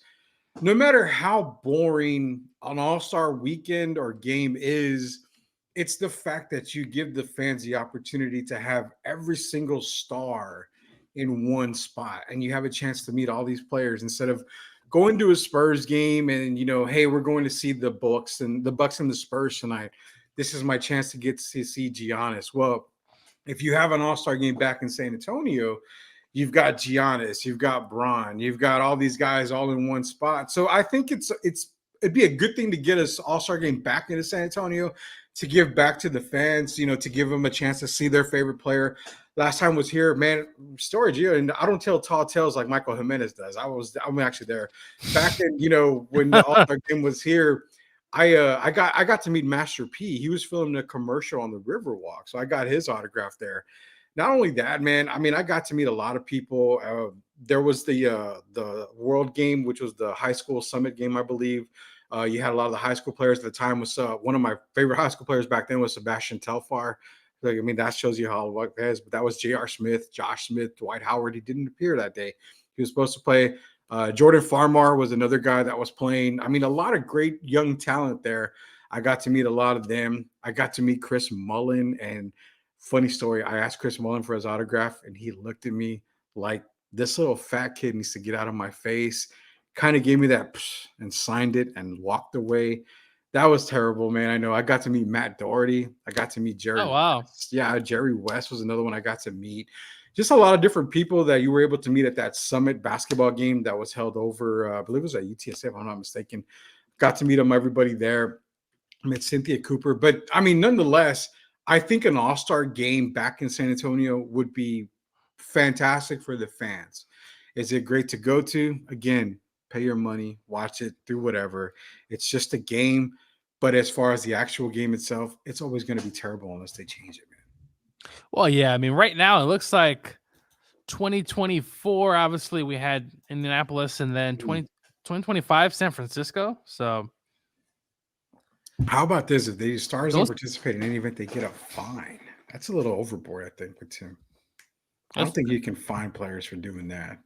no matter how boring an All-Star weekend or game is, it's the fact that you give the fans the opportunity to have every single star in one spot, and you have a chance to meet all these players instead of going to a Spurs game and, hey, we're going to see the Bucks and the Spurs tonight. This is my chance to get to see Giannis. Well, if you have an All-Star game back in San Antonio, you've got Giannis, you've got Bron, you've got all these guys all in one spot. So I think it'd be a good thing to get us All-Star game back into San Antonio to give back to the fans, to give them a chance to see their favorite player. Last time was here, man, storage, and I don't tell tall tales like Michael Jimenez does. I'm actually there. Back in, when the All-Star game was here, I got to meet Master P. He was filming a commercial on the Riverwalk, so I got his autograph there. Not only that, man, I got to meet a lot of people. There was the World Game, which was the high school summit game, I believe. You had a lot of the high school players at the time. Was one of my favorite high school players back then was Sebastian Telfair. That shows you how luck that is. But that was J.R. Smith, Josh Smith, Dwight Howard. He didn't appear that day. He was supposed to play. Jordan Farmar was another guy that was playing. A lot of great young talent there. I got to meet a lot of them. I got to meet Chris Mullin. And funny story, I asked Chris Mullin for his autograph, and he looked at me like this little fat kid needs to get out of my face. Kind of gave me that and signed it and walked away. That was terrible, man. I know. I got to meet Matt Doherty. I got to meet Jerry. Oh, wow. West. Yeah, Jerry West was another one I got to meet. Just a lot of different people that you were able to meet at that Summit basketball game that was held over, I believe it was at UTSA, if I'm not mistaken. Got to meet everybody there. I met Cynthia Cooper. But, I mean, nonetheless, I think an all-star game back in San Antonio would be fantastic for the fans. Is it great to go to? Again, pay your money, watch it, do whatever. It's just a game. But as far as the actual game itself, it's always going to be terrible unless they change it, man. Well, yeah. I mean, right now it looks like 2024, obviously we had Indianapolis, and then 2025 San Francisco. So how about this? If the Stars don't participate in any event, they get a fine. That's a little overboard, I think, with Tim. I don't think you can fine players for doing that.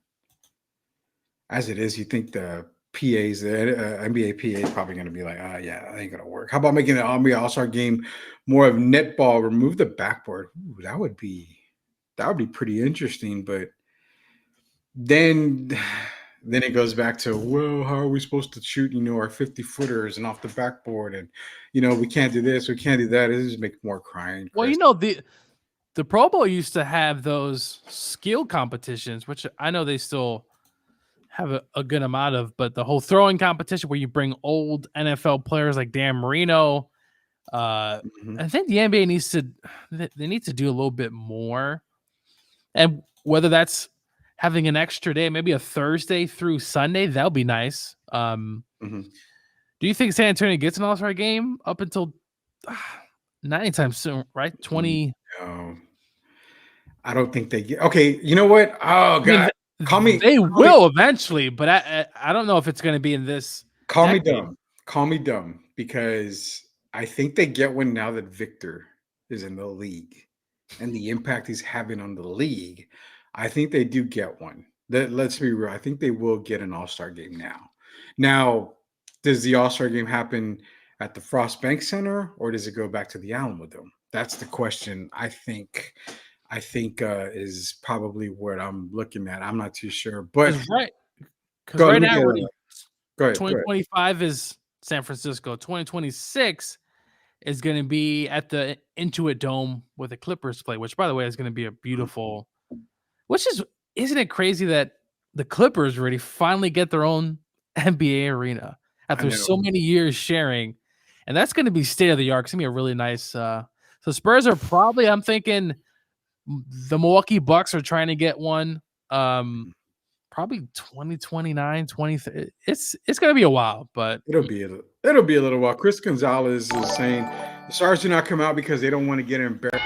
As it is, you think the PAs, the NBA PA is probably going to be like, yeah, that ain't going to work. How about making the NBA All-Star game more of netball, remove the backboard? Ooh, that would be pretty interesting. But then it goes back to, well, how are we supposed to shoot, our 50-footers and off the backboard? And, we can't do this, we can't do that. It just makes more crying. Chris. Well, the Pro Bowl used to have those skill competitions, which I know they still have a good amount of, but the whole throwing competition where you bring old NFL players like Dan Marino, I think the NBA need to do a little bit more. And whether that's having an extra day, maybe a Thursday through Sunday, that'll be nice. Do you think San Antonio gets an All-Star game up until not anytime soon, right? 20. No. I don't think they get. Okay, you know what? Oh, God. Call me. They will eventually, but I don't know if it's going to be in this. Call me dumb. Call me dumb, because I think they get one now that Victor is in the league and the impact he's having on the league. I think they do get one. Let's be real. I think they will get an All-Star game now. Now, does the All-Star game happen at the Frost Bank Center, or does it go back to the Alamo Dome? That's the question. I think is probably what I'm looking at. I'm not too sure, but because right now 2025 is San Francisco. 2026 is going to be at the Intuit Dome with the Clippers play, which, by the way, is going to be a beautiful. Isn't it crazy that the Clippers already finally get their own NBA arena after so many years sharing, and that's going to be state of the art. It's going to be a really nice. So Spurs are probably, I'm thinking, the Milwaukee Bucks are trying to get one. Probably 2029, 2030. It's going to be a while, but it'll be a little while. Chris Gonzalez is saying the Stars do not come out because they don't want to get embarrassed.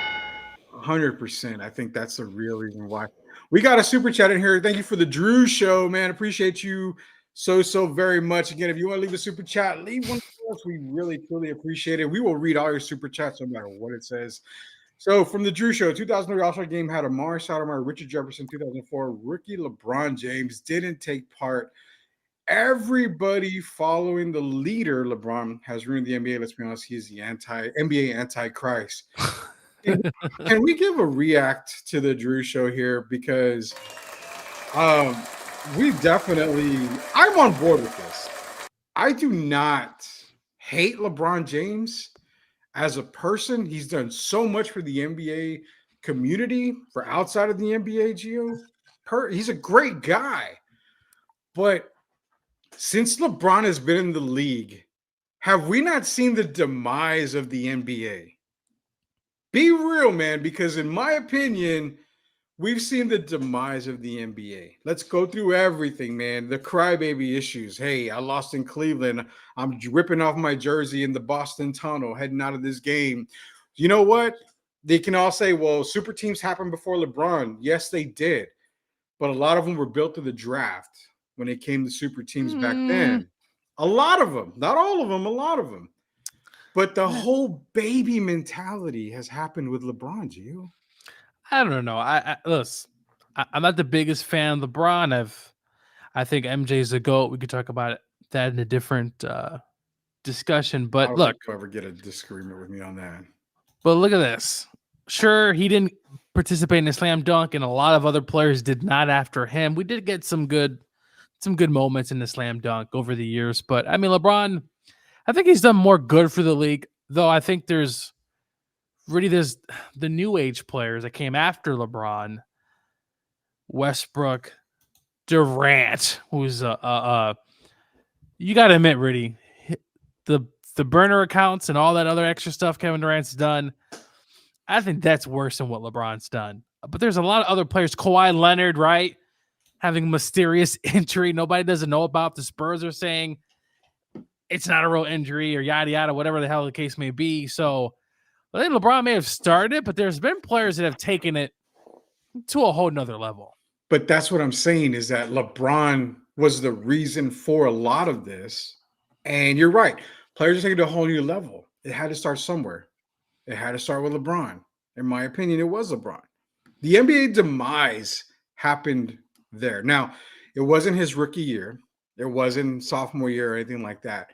100%. I think that's the real reason why. We got a super chat in here. Thank you for the Drew Show, man. Appreciate you so very much. Again, if you want to leave a super chat, leave one for us. We really, truly appreciate it. We will read all your super chats no matter what it says. So from the Drew Show, 2003 All-Star game had Amari Stoudemire, Richard Jefferson. 2004 rookie LeBron James didn't take part. Everybody following the leader, LeBron, has ruined the NBA. Let's be honest, he's the NBA antichrist. Can we give a react to the Drew Show here? Because we definitely, I'm on board with this. I do not hate LeBron James. As a person, he's done so much for the NBA community, for outside of the NBA, Gio. He's a great guy. But since LeBron has been in the league, have we not seen the demise of the NBA? Be real, man, because in my opinion, we've seen the demise of the NBA. Let's go through everything, man. The crybaby issues. Hey, I lost in Cleveland. I'm ripping off my jersey in the Boston Tunnel, heading out of this game. You know what? They can all say, well, super teams happened before LeBron. Yes, they did. But a lot of them were built through the draft when it came to super teams back then. A lot of them. Not all of them, a lot of them. But the whole baby mentality has happened with LeBron, Gio. I don't know. Listen, I'm not the biggest fan of LeBron. I think MJ's the GOAT. We could talk about that in a different discussion. But I don't look, think you'll ever get a disagreement with me on that. But look at this. Sure, he didn't participate in a slam dunk, and a lot of other players did not after him. We did get some good moments in the slam dunk over the years. But I mean, LeBron I think he's done more good for the league, though. I think there's the new age players that came after LeBron, Westbrook, Durant, who's you got to admit, Rudy, the burner accounts and all that other extra stuff Kevin Durant's done. I think that's worse than what LeBron's done. But there's a lot of other players. Kawhi Leonard, right? Having a mysterious injury nobody doesn't know about. The Spurs are saying it's not a real injury or yada, yada, whatever the hell the case may be. So I think LeBron may have started it, but there's been players that have taken it to a whole nother level. But that's what I'm saying is that LeBron was the reason for a lot of this. And you're right. Players are taking it to a whole new level. It had to start somewhere. It had to start with LeBron. In my opinion, it was LeBron. The NBA demise happened there. Now, it wasn't his rookie year. It wasn't sophomore year or anything like that.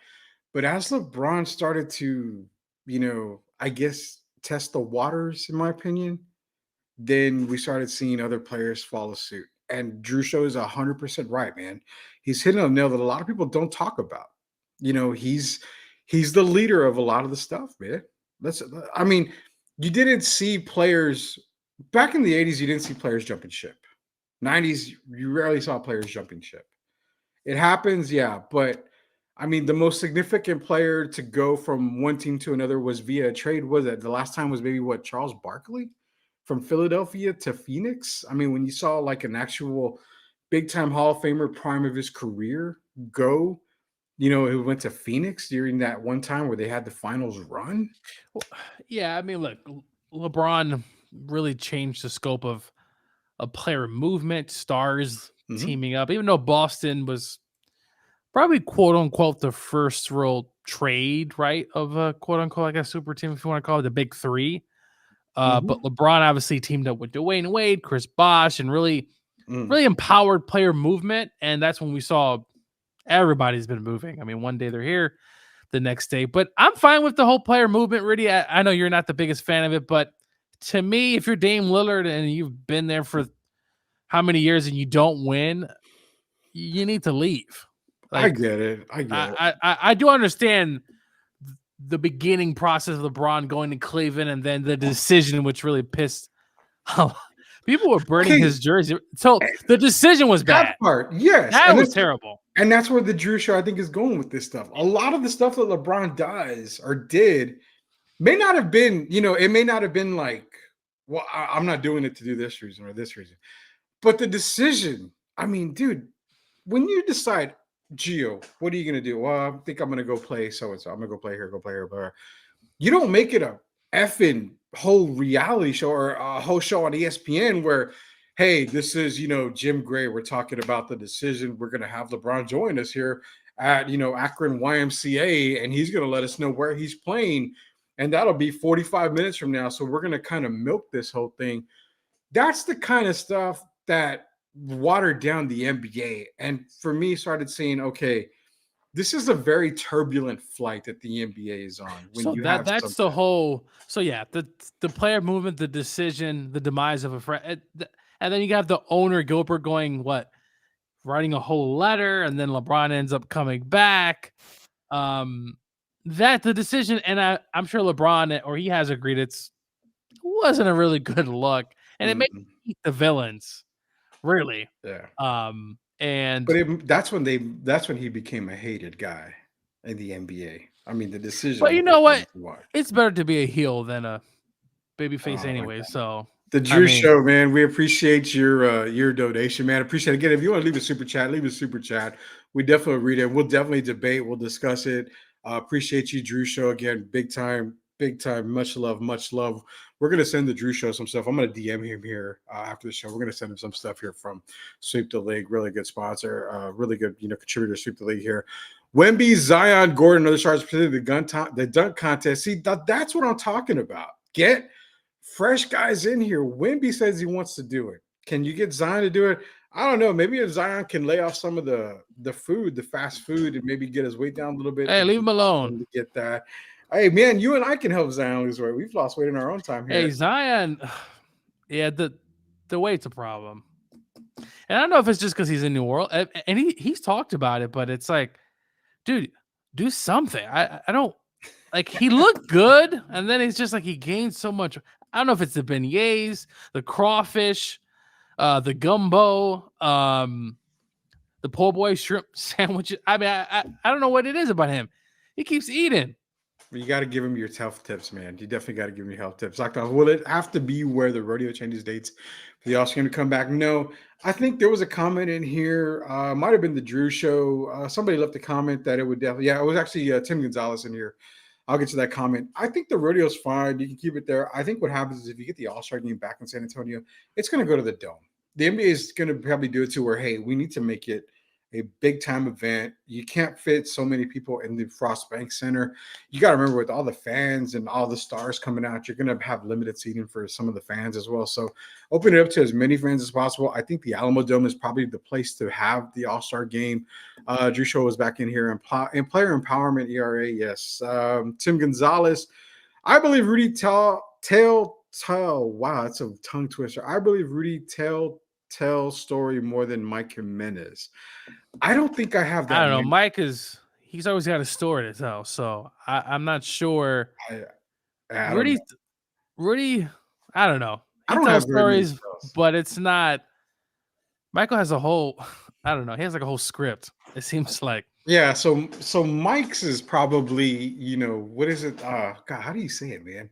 But as LeBron started to, I guess, test the waters, in my opinion, then we started seeing other players follow suit. And Drew Show is 100% right, man. He's hitting a nail that a lot of people don't talk about. He's the leader of a lot of the stuff, man. You didn't see players back in the 80s, you didn't see players jumping ship. 90s, you rarely saw players jumping ship. It happens, yeah, but the most significant player to go from one team to another was via a trade. Was it the last time was maybe Charles Barkley from Philadelphia to Phoenix? When you saw like an actual big time Hall of Famer prime of his career go, who went to Phoenix during that one time where they had the finals run. Well, yeah, look, LeBron really changed the scope of a player movement, stars teaming up, even though Boston was probably quote unquote the first real trade, right, of a quote unquote, I guess, super team, if you want to call it the big three. But LeBron obviously teamed up with Dwayne Wade, Chris Bosh, and really empowered player movement. And that's when we saw everybody's been moving. One day they're here, the next day. But I'm fine with the whole player movement, Rudy. I know you're not the biggest fan of it, but to me, if you're Dame Lillard and you've been there for how many years and you don't win, you need to leave. I get it. I do understand the process of LeBron going to Cleveland and then the decision, which really pissed people were burning his jersey. So the decision was bad. That part, yes. That was terrible. And that's where the Drew Show, I think, is going with this stuff. A lot of the stuff that LeBron does or did may not have been, it may not have been like, well, I'm not doing it to do this reason or this reason. But the decision, dude, when you decide, Gio, what are you going to do? Well, I think I'm going to go play so-and-so. I'm going to go play here, Blah. You don't make it a effing whole reality show or a whole show on ESPN where, hey, this is, Jim Gray. We're talking about the decision. We're going to have LeBron join us here at, Akron YMCA, and he's going to let us know where he's playing. And that'll be 45 minutes from now. So we're going to kind of milk this whole thing. That's the kind of stuff that watered down the NBA. And for me, started saying, okay, this is a very turbulent flight that the NBA is on. That's the whole. So yeah, the player movement, the decision, the demise of a friend, and then you got the owner Gilbert going writing a whole letter, and then LeBron ends up coming back. That the decision, and I'm sure LeBron or he has agreed it wasn't a really good look, and it made the villains really. Yeah. But that's when he became a hated guy in the NBA. The decision. But you know what? It's better to be a heel than a babyface anyway. So the Drew Show, man, we appreciate your donation, man. Appreciate it. Again, if you want to leave a super chat, leave a super chat. We definitely read it. We'll definitely debate. We'll discuss it. Appreciate you, Drew Show. Again, big time. Much love. We're going to send the Drew Show some stuff. I'm going to DM him here after the show. We're going to send him some stuff here from Sweep the League. Really good sponsor. Really good, contributor to Sweep the League here. Wemby, Zion, Gordon, other stars presented the dunk contest. See, that's what I'm talking about. Get fresh guys in here. Wemby says he wants to do it. Can you get Zion to do it? I don't know. Maybe if Zion can lay off some of the food, the fast food, and maybe get his weight down a little bit. Hey, leave him alone. To get that. Hey, man, you and I can help Zion lose weight. We've lost weight in our own time here. Hey, Zion, yeah, the weight's a problem. And I don't know if it's just because he's in New Orleans. And he's talked about it, but it's like, dude, do something. I don't like. He looked good, and then it's just like he gained so much. I don't know if it's the beignets, the crawfish, the gumbo, the po' boy shrimp sandwiches. I mean, I don't know what it is about him. He keeps eating. You got to give him your health tips, man. You definitely got to give him your health tips. Like, will it have to be where the rodeo changes dates for the All-Star game to come back? No. I think there was a comment in here. Might have been the Drew show. Somebody left a comment that it would definitely. Yeah, it was actually Tim Gonzalez in here. I'll get to that comment. I think the rodeo's fine. You can keep it there. I think what happens is if you get the All-Star game back in San Antonio, it's going to go to the Dome. The NBA is going to probably do it to where, hey, we need to make it a big time event. You can't fit so many people in the Frost Bank Center. You got to remember, with all the fans and all the stars coming out, you're going to have limited seating for some of the fans as well. So open it up to as many fans as possible. I think the Alamo Dome is probably the place to have the All-Star game. Drew Show was back in here. And player empowerment, ERA, yes. Tim Gonzalez. I believe Rudy Wow, that's a tongue twister. I believe Rudy tells story more than Mike Jimenez. I don't think I have that. I don't know. Mike he's always got a story to tell, so I'm not sure. Rudy, I don't know. He tells stories, but it's not. Michael has a whole. I don't know. He has like a whole script. It seems like. Yeah. So Mike's is probably, what is it? God, how do you say it, man?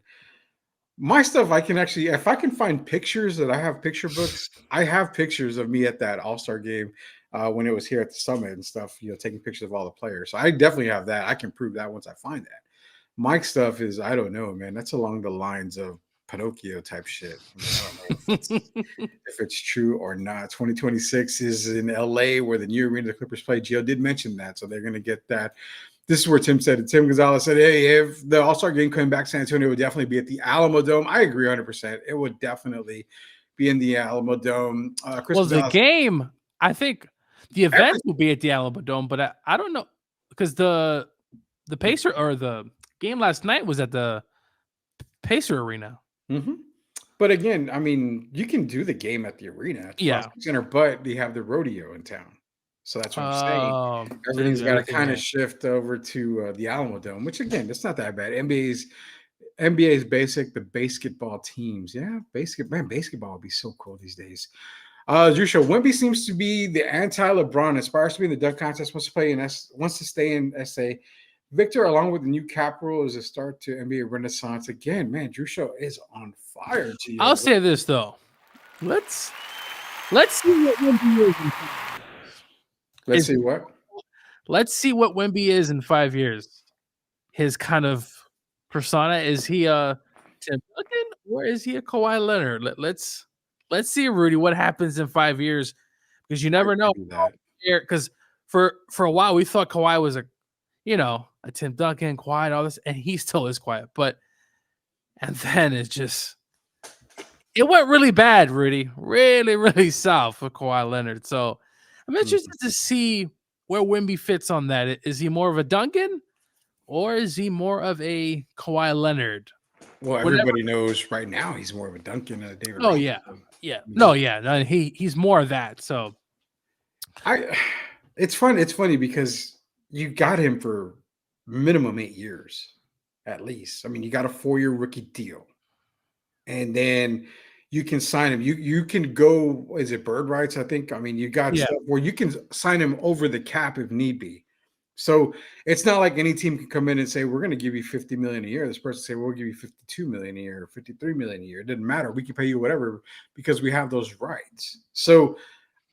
My stuff, I can actually, if I can find pictures that I have picture books, I have pictures of me at that All-Star game when it was here at the Summit and stuff, taking pictures of all the players. So I definitely have that. I can prove that once I find that. Mike's stuff is, I don't know, man. That's along the lines of Pinocchio type shit. I don't know if it's true or not. 2026 is in LA where the new arena the Clippers play. Gio did mention that, so they're going to get that. This is where Tim said it. Tim Gonzalez said, hey, if the All-Star game came back to San Antonio, it would definitely be at the Alamo Dome. I agree 100%. It would definitely be in the Alamo Dome. The game, I think the event will be at the Alamo Dome, but I don't know, because the Pacer or the game last night was at the Pacer Arena. Mm-hmm. But again, I mean, you can do the game at the arena at the Center, but they have the rodeo in town. So that's what I'm saying. Everything's got to kind of shift over to the Alamo Dome, which again, it's not that bad. NBA's basic, the basketball teams. Yeah, basketball would be so cool these days. Drew Show, Wemby seems to be the anti-LeBron, aspires to be in the dunk contest, wants to stay in SA. Victor, along with the new cap rule, is a start to NBA renaissance. Again, man, Drew Show is on fire. I'll say this though. Let's see what Wemby is. Let's see what? Let's see what Wemby is in 5 years. His kind of persona. Is he a Tim Duncan or is he a Kawhi Leonard? Let's see, Rudy, what happens in 5 years, because you never know. Because for a while we thought Kawhi was a Tim Duncan, quiet, all this, and he still is quiet. And then it went really bad, Rudy. Really, really south for Kawhi Leonard. So I'm interested to see where Wemby fits on that. Is he more of a Duncan or is he more of a Kawhi Leonard? Well, everybody knows right now he's more of a Duncan than a David. Oh, yeah. Yeah. No, yeah. No, he's more of that. So it's fun. It's funny because you got him for minimum 8 years, at least. I mean, you got a 4-year rookie deal. And then you can sign him. You can go, is it bird rights? I think. I mean, you got stuff where you can sign him over the cap if need be. So it's not like any team can come in and say, we're going to give you $50 million a year. This person say, we'll give you $52 million a year, $53 million a year. It doesn't matter. We can pay you whatever because we have those rights. So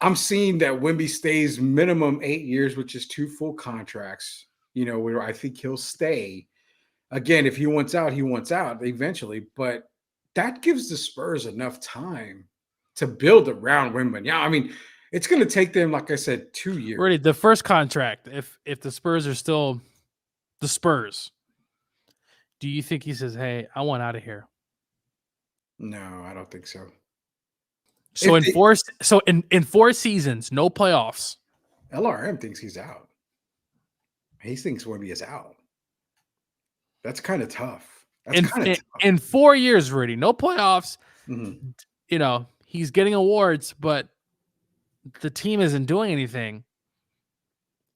I'm seeing that Wemby stays minimum 8 years, which is 2 full contracts, where I think he'll stay. Again, if he wants out, he wants out eventually. But that gives the Spurs enough time to build around Wemby. Yeah, I mean, it's going to take them, like I said, 2 years. Really, the first contract, if the Spurs are still the Spurs, do you think he says, hey, I want out of here? No, I don't think so. So in 4 seasons, no playoffs. LRM thinks he's out. He thinks Wemby is out. That's kind of tough. In 4 years, Rudy, no playoffs. Mm-hmm. He's getting awards, but the team isn't doing anything.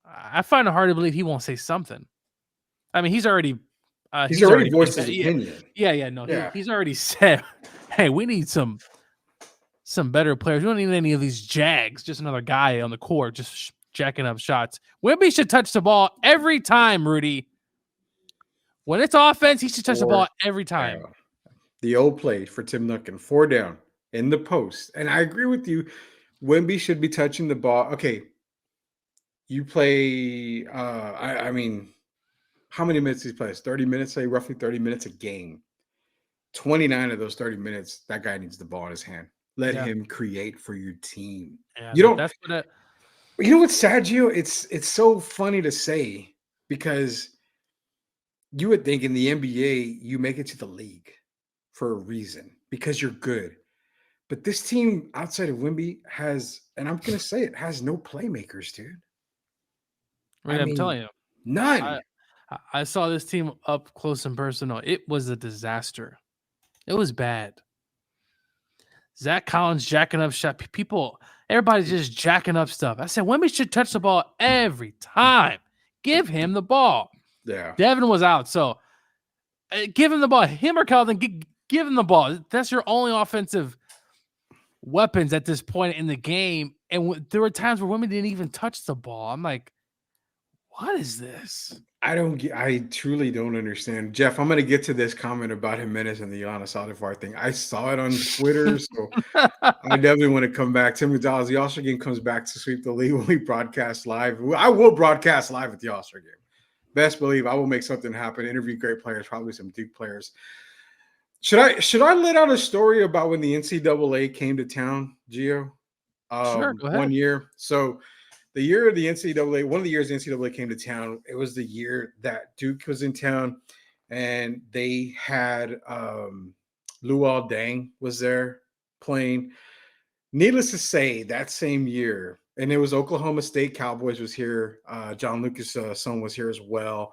I find it hard to believe he won't say something. I mean, he's already voiced his opinion. He's already said, "Hey, we need some better players. We don't need any of these jags. Just another guy on the court, just jacking up shots. Wemby should touch the ball every time, Rudy. When it's offense, he should touch the ball every time." The old play for Tim Duncan, 4 down in the post. And I agree with you. Wemby should be touching the ball. Okay. You play, I mean, how many minutes he plays? 30 minutes, say roughly 30 minutes a game. 29 of those 30 minutes, that guy needs the ball in his hand. Let him create for your team. Yeah, you don't. That's what. You know what's sad, Gio? It's so funny to say because you would think in the NBA you make it to the league for a reason because you're good. But this team outside of Wemby has, and I'm going to say it, has no playmakers, dude. I'm telling you. None. I saw this team up close and personal. It was a disaster. It was bad. Zach Collins jacking up shot. Everybody's just jacking up stuff. I said, Wemby should touch the ball every time. Give him the ball. Yeah. Devin was out, so give him the ball. Him or Calvin, give him the ball. That's your only offensive weapons at this point in the game. And there were times where Wemby didn't even touch the ball. I'm like, what is this? I truly don't understand. Jeff, I'm going to get to this comment about Jimenez and the Giannis Alfaro thing. I saw it on Twitter, so I definitely want to come back. Tim Gonzalez, the All-Star game comes back to Sweep the League when we broadcast live. I will broadcast live at the All-Star game. Best believe I will make something happen, interview great players, probably some Duke players. Should I let out a story about when the NCAA came to town, Gio? Sure, go ahead. One year. So the year of the NCAA, one of the years the NCAA came to town, it was the year that Duke was in town, and they had Luol Deng was there playing. Needless to say, that same year, and it was Oklahoma State Cowboys was here. John Lucas' son was here as well.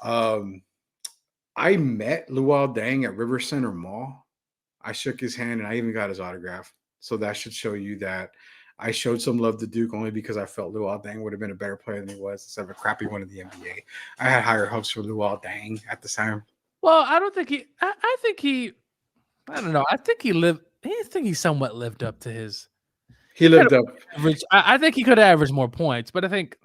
I met Luol Deng at River Center Mall. I shook his hand, and I even got his autograph. So that should show you that I showed some love to Duke only because I felt Luol Deng would have been a better player than he was instead of a crappy one in the NBA. I had higher hopes for Luol Deng at the time. Well, I don't think I think he – I don't know. I think he somewhat lived up to his – He lived up. Average. I think he could have averaged more points, but I think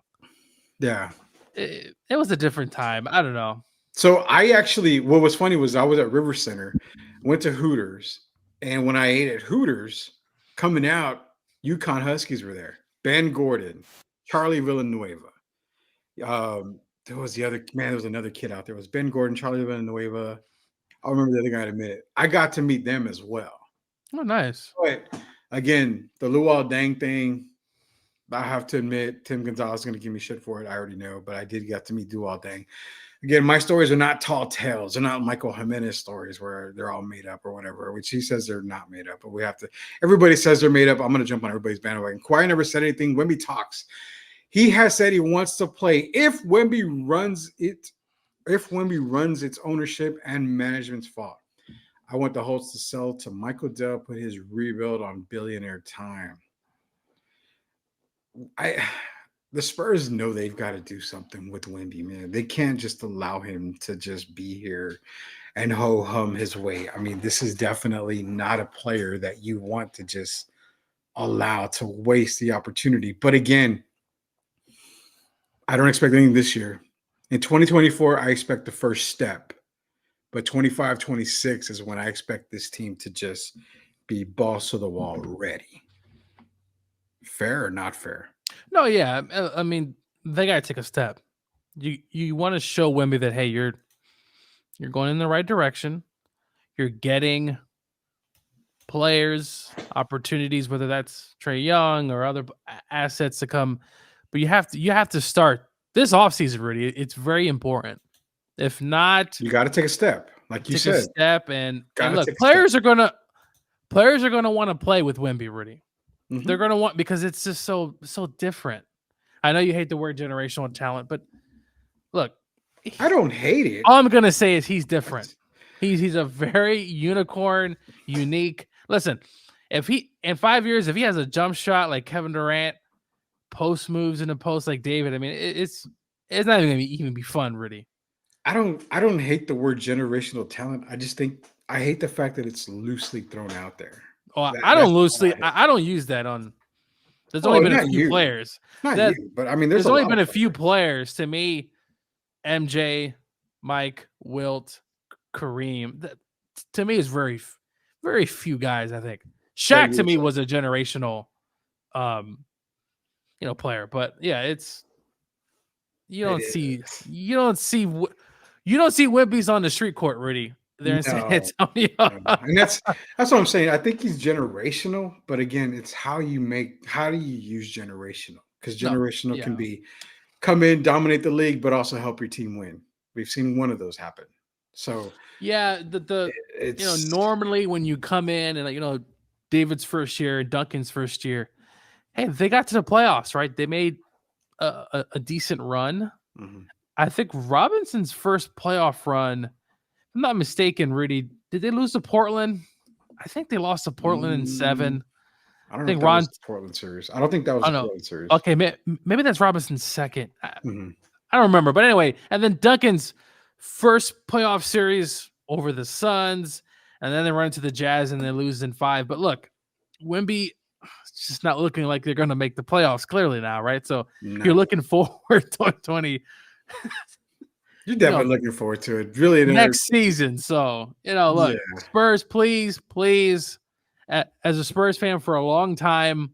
it was a different time. I don't know. So what was funny was I was at River Center, went to Hooters, and when I ate at Hooters, coming out, UConn Huskies were there. Ben Gordon, Charlie Villanueva. There was another kid out there. It was Ben Gordon, Charlie Villanueva. I'll remember the other guy in a minute. I got to meet them as well. Oh, nice. But again, the Luol Deng thing, I have to admit, Tim Gonzalez is going to give me shit for it. I already know, but I did get to meet Luol Deng. Again, my stories are not tall tales. They're not Michael Jimenez stories where they're all made up or whatever, which he says they're not made up. But everybody says they're made up. I'm going to jump on everybody's bandwagon. Kawhi never said anything. Wemby talks. He has said he wants to play. If Wemby runs its ownership and management's fault, I want the Holtz to sell to Michael Dell, put his rebuild on billionaire time. The Spurs know they've got to do something with Wemby, man. They can't just allow him to just be here and ho-hum his way. I mean, this is definitely not a player that you want to just allow to waste the opportunity. But again, I don't expect anything this year. In 2024, I expect the first step. But 25, 26 is when I expect this team to just be balls to the wall ready. Fair or not fair? No, yeah. I mean, they got to take a step. You want to show Wemby that, hey, you're going in the right direction. You're getting players, opportunities, whether that's Trae Young or other assets to come. But you have to start this offseason, Rudy. It's very important. If not, you got to take a step, like you said. A step, and look, players are gonna want to play with Wemby, Rudy. Mm-hmm. They're gonna want, because it's just so different. I know you hate the word generational talent, but look, I don't hate it. All I'm gonna say is he's different. He's a very unicorn, unique. Listen, if he in 5 years, if he has a jump shot like Kevin Durant, post moves in the post like David, I mean, it's not even gonna be fun, Rudy. I don't hate the word generational talent. I just think I hate the fact that it's loosely thrown out there. Oh, I don't use that on. There's only been a few players. Not you, but I mean, there's only been a few players. To me, MJ, Mike, Wilt, Kareem. That, to me, is very, very few guys. I think Shaq to me was a generational, player. But yeah, it's you don't see Wimpies on the street court, Rudy. They're in San Antonio. And that's what I'm saying. I think he's generational, but again, it's how do you use generational? Because generational can be come in, dominate the league, but also help your team win. We've seen one of those happen. So yeah, normally when you come in and David's first year, Duncan's first year, hey, they got to the playoffs, right? They made a decent run. Mm-hmm. I think Robinson's first playoff run, if I'm not mistaken, Rudy, did they lose to Portland? I think they lost to Portland in 7. I don't think that was the Portland series. I don't think that was the Portland series. Okay, maybe that's Robinson's second. Mm-hmm. I don't remember. But anyway, and then Duncan's first playoff series over the Suns, and then they run into the Jazz and they lose in 5. But look, Wemby, it's just not looking like they're going to make the playoffs clearly now, right? So you're looking forward to 2020. You're definitely looking forward to it. Really, next season. So, look, Spurs, please, as a Spurs fan for a long time.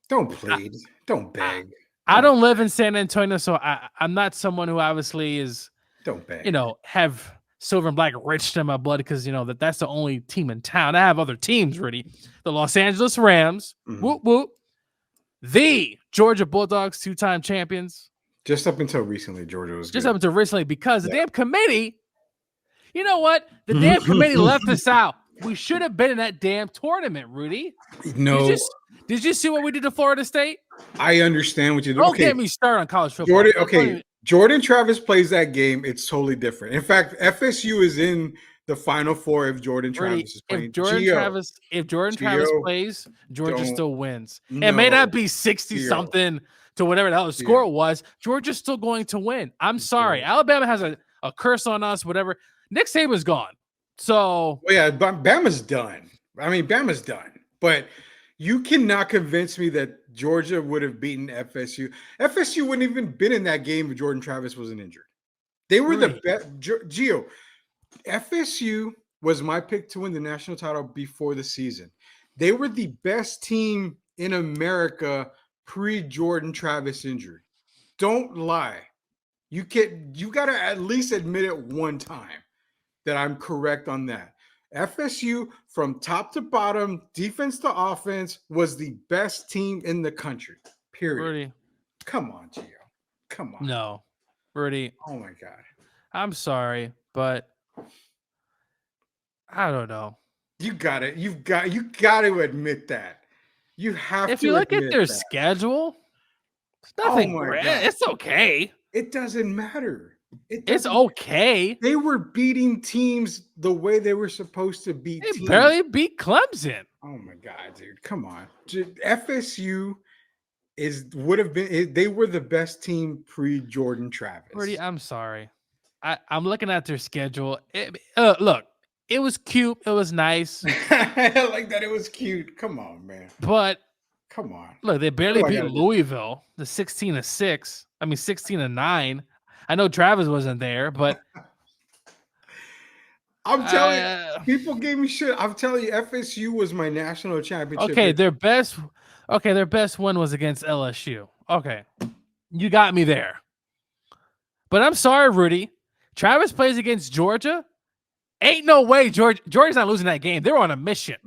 Don't plead. Don't beg. I don't live in San Antonio, so I'm not someone who obviously is, don't beg. Have silver and black rich in my blood because, that's the only team in town. I have other teams, Rudy. The Los Angeles Rams, whoop, whoop. The Georgia Bulldogs, 2-time champions. Just up until recently, Georgia was just good. Up until recently because the damn committee, you know what? The damn committee left us out. We should have been in that damn tournament, Rudy. No. Did you see what we did to Florida State? I understand what you did. Don't get me started on college football. Jordan Travis plays that game. It's totally different. In fact, FSU is in the Final Four if Jordan Travis is playing. If Jordan Travis plays, Georgia still wins. It may not be 60-something to whatever the hell the score was. Georgia's still going to win. I'm sorry. Alabama has a curse on us, whatever. Nick Saban's gone. So Bama's done. I mean, Bama's done. But you cannot convince me that Georgia would have beaten FSU. FSU wouldn't even been in that game if Jordan Travis wasn't injured. They were the best. Gio, FSU was my pick to win the national title before the season. They were the best team in America pre-Jordan Travis injury. Don't lie. You got to at least admit it one time that I'm correct on that. FSU from top to bottom, defense to offense, was the best team in the country. Period. Rudy. Come on, Gio. Come on. No. Rudy. Oh my God. I'm sorry, but I don't know. You got it. You got to admit that. You have to. If you look at their schedule, it's nothing. It's okay. It doesn't matter. It's okay. They were beating teams the way they were supposed to beat teams. They barely beat Clemson. Oh my God, dude. Come on. FSU they were the best team pre-Jordan Travis. Rudy, I'm sorry. I'm looking at their schedule. Look, it was cute. It was nice. I like that it was cute. Come on, man. But come on. Look, they barely beat Louisville, the 16-6. I mean, 16-9. I know Travis wasn't there, but I'm telling you, people gave me shit. I'm telling you, FSU was my national championship. Okay, their best win was against LSU. Okay, you got me there. But I'm sorry, Rudy. Travis plays against Georgia. Ain't no way Georgia's not losing that game. They're on a mission.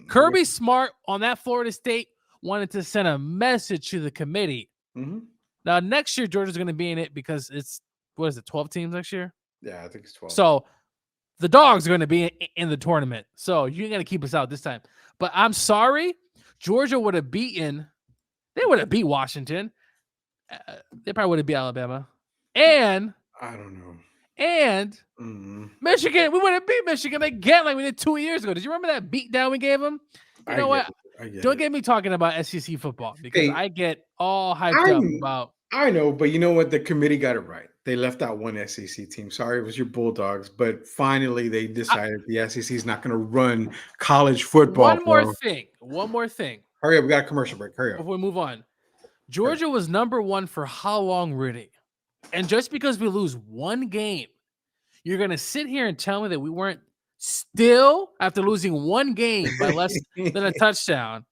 Kirby Smart on that Florida State wanted to send a message to the committee. Mm-hmm. Now, next year, Georgia's going to be in it because it's, 12 teams next year? Yeah, I think it's 12. So the Dogs are going to be in the tournament. So you're going to keep us out this time. But I'm sorry, Georgia would have beat Washington. They probably would have beat Alabama. And I don't know. And Michigan, we would have beat Michigan again like we did 2 years ago. Did you remember that beatdown we gave them? You know what? Don't get me talking about SEC football because I get all hyped up about. I know, but you know what? The committee got it right. They left out one SEC team. Sorry, it was your Bulldogs, but finally they decided the SEC is not going to run college football. One more thing. Hurry up, we got a commercial break. Hurry up. Before we move on. Georgia was number 1 for how long, Rudy? And just because we lose one game, you're going to sit here and tell me that we weren't still, after losing one game by less than a touchdown,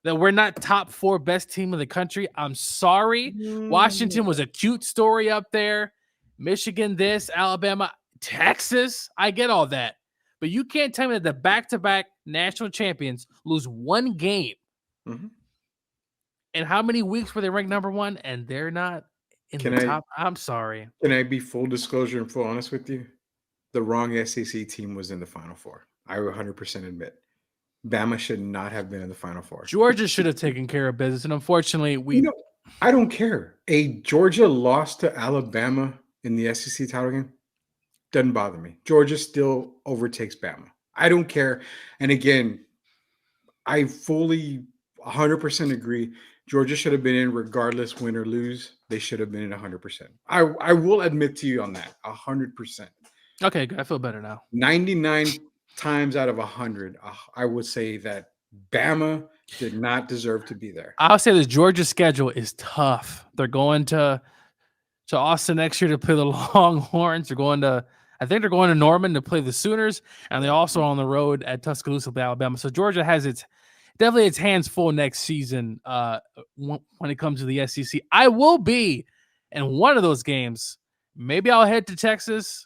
that we're not top 4 best team in the country? I'm sorry. Washington was a cute story up there. Michigan this, Alabama, Texas. I get all that. But you can't tell me that the back-to-back national champions lose one game. Mm-hmm. And how many weeks were they ranked number 1 and they're not in the top? I'm sorry. Can I be full disclosure and full honest with you? The wrong SEC team was in the Final Four. I 100% admit. Bama should not have been in the Final Four. Georgia should have taken care of business, and unfortunately, I don't care. A Georgia lost to Alabama in the SEC title game doesn't bother me. Georgia still overtakes Bama. I don't care. And again, I fully 100% agree. Georgia should have been in regardless, win or lose. They should have been in 100%. I will admit to you on that, 100%. Okay, good. I feel better now. 99 times out of 100, I would say that Bama did not deserve to be there. I'll say the Georgia schedule is tough. They're going to Austin next year to play the Longhorns. I think they're going to Norman to play the Sooners, and they're also on the road at Tuscaloosa, Alabama. So Georgia has definitely its hands full next season when it comes to the SEC. I will be in one of those games. Maybe I'll head to Texas.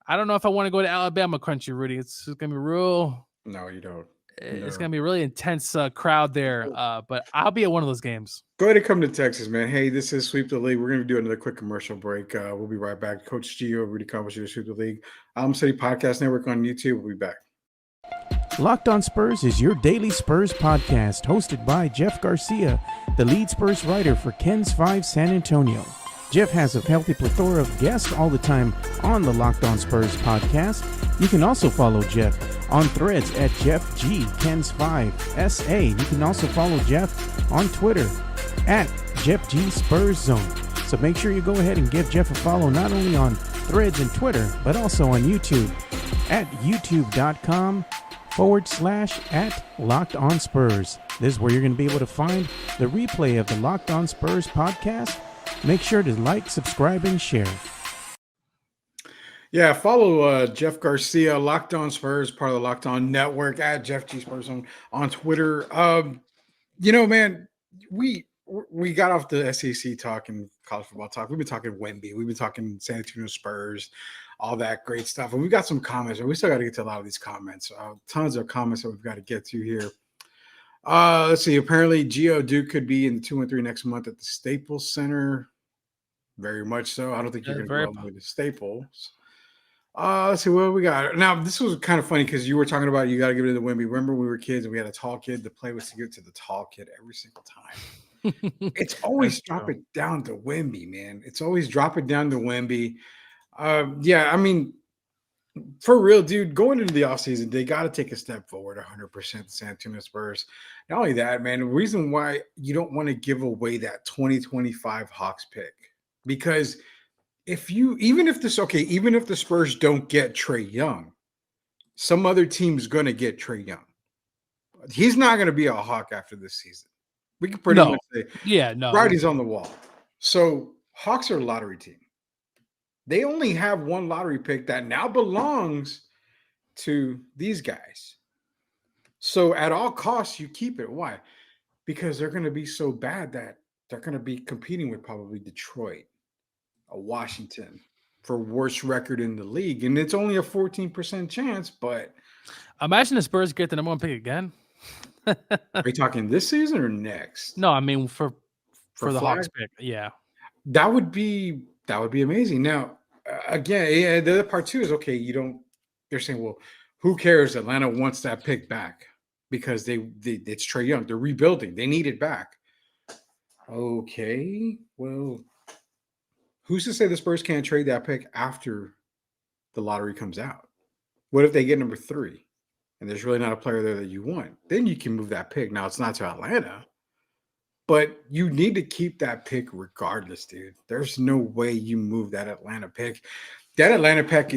I don't know if I want to go to Alabama country, Rudy. It's going to be real. No, you don't. It's going to be a really intense crowd there, but I'll be at one of those games. Go ahead and come to Texas, man. Hey, this is Sweep the League. We're going to do another quick commercial break. We'll be right back. Coach Gio, Rudy Campos, Sweep the League. City Podcast Network on YouTube. We'll be back. Locked on Spurs is your daily Spurs podcast, hosted by Jeff Garcia, the lead Spurs writer for Ken's 5 San Antonio. Jeff has a healthy plethora of guests all the time on the Locked on Spurs podcast. You can also follow Jeff on threads at Jeff G Ken's 5 SA. You can also follow Jeff on Twitter at Jeff G Spurs Zone. So make sure you go ahead and give Jeff a follow not only on threads and Twitter, but also on YouTube at youtube.com/@Locked on Spurs. This is where you're going to be able to find the replay of the Locked on Spurs podcast. Make sure to like, subscribe, and share. Yeah, follow Jeff Garcia, Locked on Spurs, part of the Locked on Network, at Jeff G Spurs on Twitter. Man, we got off the SEC talk and college football talk. We've been talking Wemby. We've been talking San Antonio Spurs, all that great stuff. And we've got some comments, and we still got to get to a lot of these comments. Tons of comments that we've got to get to here. Let's see. Apparently, Gio Duke could be in the 2-3 next month at the Staples Center. Very much so. I don't think you're going to go with the Staples. Let's see what we got. Now, this was kind of funny because you were talking about you got to give it to the Wemby. Remember, we were kids and we had a tall kid. The play was to give it to the tall kid every single time. It's always drop it down to Wemby, man. It's always drop it down to Wemby. I mean, for real, dude, going into the offseason, they got to take a step forward 100%, the San Antonio Spurs. Not only that, man, the reason why you don't want to give away that 2025 Hawks pick, because even if the Spurs don't get Trae Young, some other team's going to get Trae Young. He's not going to be a Hawk after this season. We can pretty much say, writing's on the wall. So Hawks are a lottery team. They only have one lottery pick that now belongs to these guys. So at all costs, you keep it. Why? Because they're going to be so bad that they're going to be competing with probably Detroit, Washington, for worst record in the league. And it's only a 14% chance, but imagine the Spurs get the number 1 pick again. Are you talking this season or next? No, I mean for the Hawks pick. Yeah. That would be amazing. Now, again, the other part too is they're saying, well, who cares? Atlanta wants that pick back because it's Trae Young. They're rebuilding. They need it back. Okay. Well, who's to say the Spurs can't trade that pick after the lottery comes out? What if they get number 3 and there's really not a player there that you want? Then you can move that pick. Now, it's not to Atlanta, But you need to keep that pick regardless, dude. There's no way you move that Atlanta pick. That Atlanta pick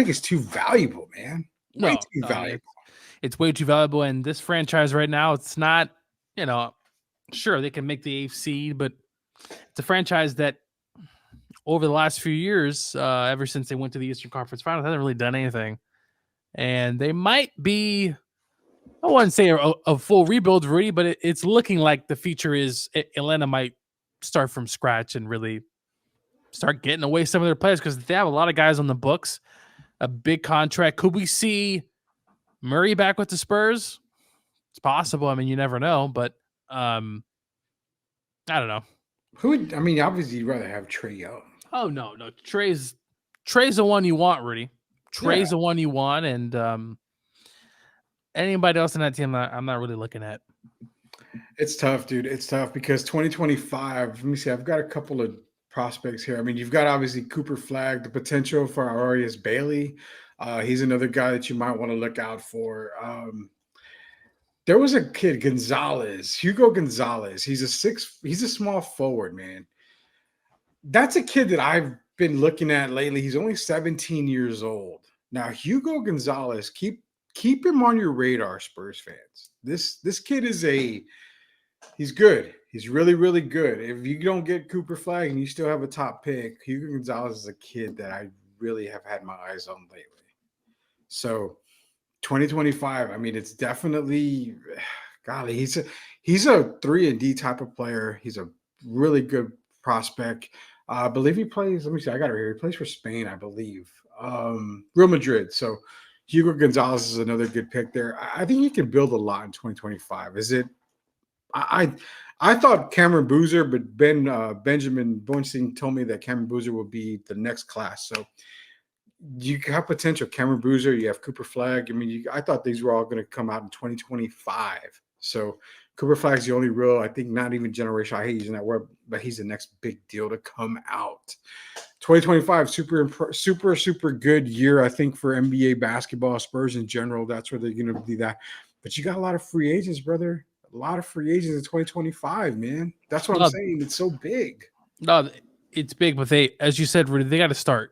is too valuable, man. Way too valuable. It's way too valuable. And this franchise right now, it's not, sure, they can make the AFC, but it's a franchise that over the last few years, ever since they went to the Eastern Conference Finals, hasn't really done anything. And they might be, I wouldn't say a full rebuild, Rudy, but it's looking like the future is Atlanta might start from scratch and really start getting away some of their players because they have a lot of guys on the books, a big contract. Could we see Murray back with the Spurs? It's possible. I mean, you never know, but I don't know. Obviously you'd rather have Trae Young. Oh, no. Trae's the one you want, Rudy. Trae's the one you want, and anybody else in that team, I'm not really looking at. It's tough, dude. It's tough because 2025, let me see, I've got a couple of prospects here. I mean, you've got obviously Cooper Flagg, the potential for Arias Bailey. He's another guy that you might want to look out for. There was a kid, Hugo Gonzalez. He's a small forward, man. That's a kid that I've been looking at lately. He's only 17 years old. Now, Hugo Gonzalez, keep him on your radar, Spurs fans. This kid he's good. He's really, really good. If you don't get Cooper Flagg and you still have a top pick, Hugo Gonzalez is a kid that I really have had my eyes on lately. So 2025, I mean, it's definitely, golly, he's a 3-and-D type of player. He's a really good prospect. I believe he plays, let me see, I got it here. He plays for Spain, I believe. Real Madrid. So Hugo Gonzalez is another good pick there. I think he can build a lot in 2025. I thought Cameron Boozer, but Benjamin Bornstein told me that Cameron Boozer will be the next class. So you have potential. Cameron Boozer, you have Cooper Flagg. I mean, I thought these were all going to come out in 2025. So Cooper Flagg's the only real, I think, not even generation. I hate using that word, but he's the next big deal to come out. 2025, super good year, I think, for NBA basketball, Spurs in general. That's where they're going to do that. But you got a lot of free agents, brother. A lot of free agents in 2025, man. That's what I'm saying. It's so big. No, it's big, but as you said, Rudy, they got to start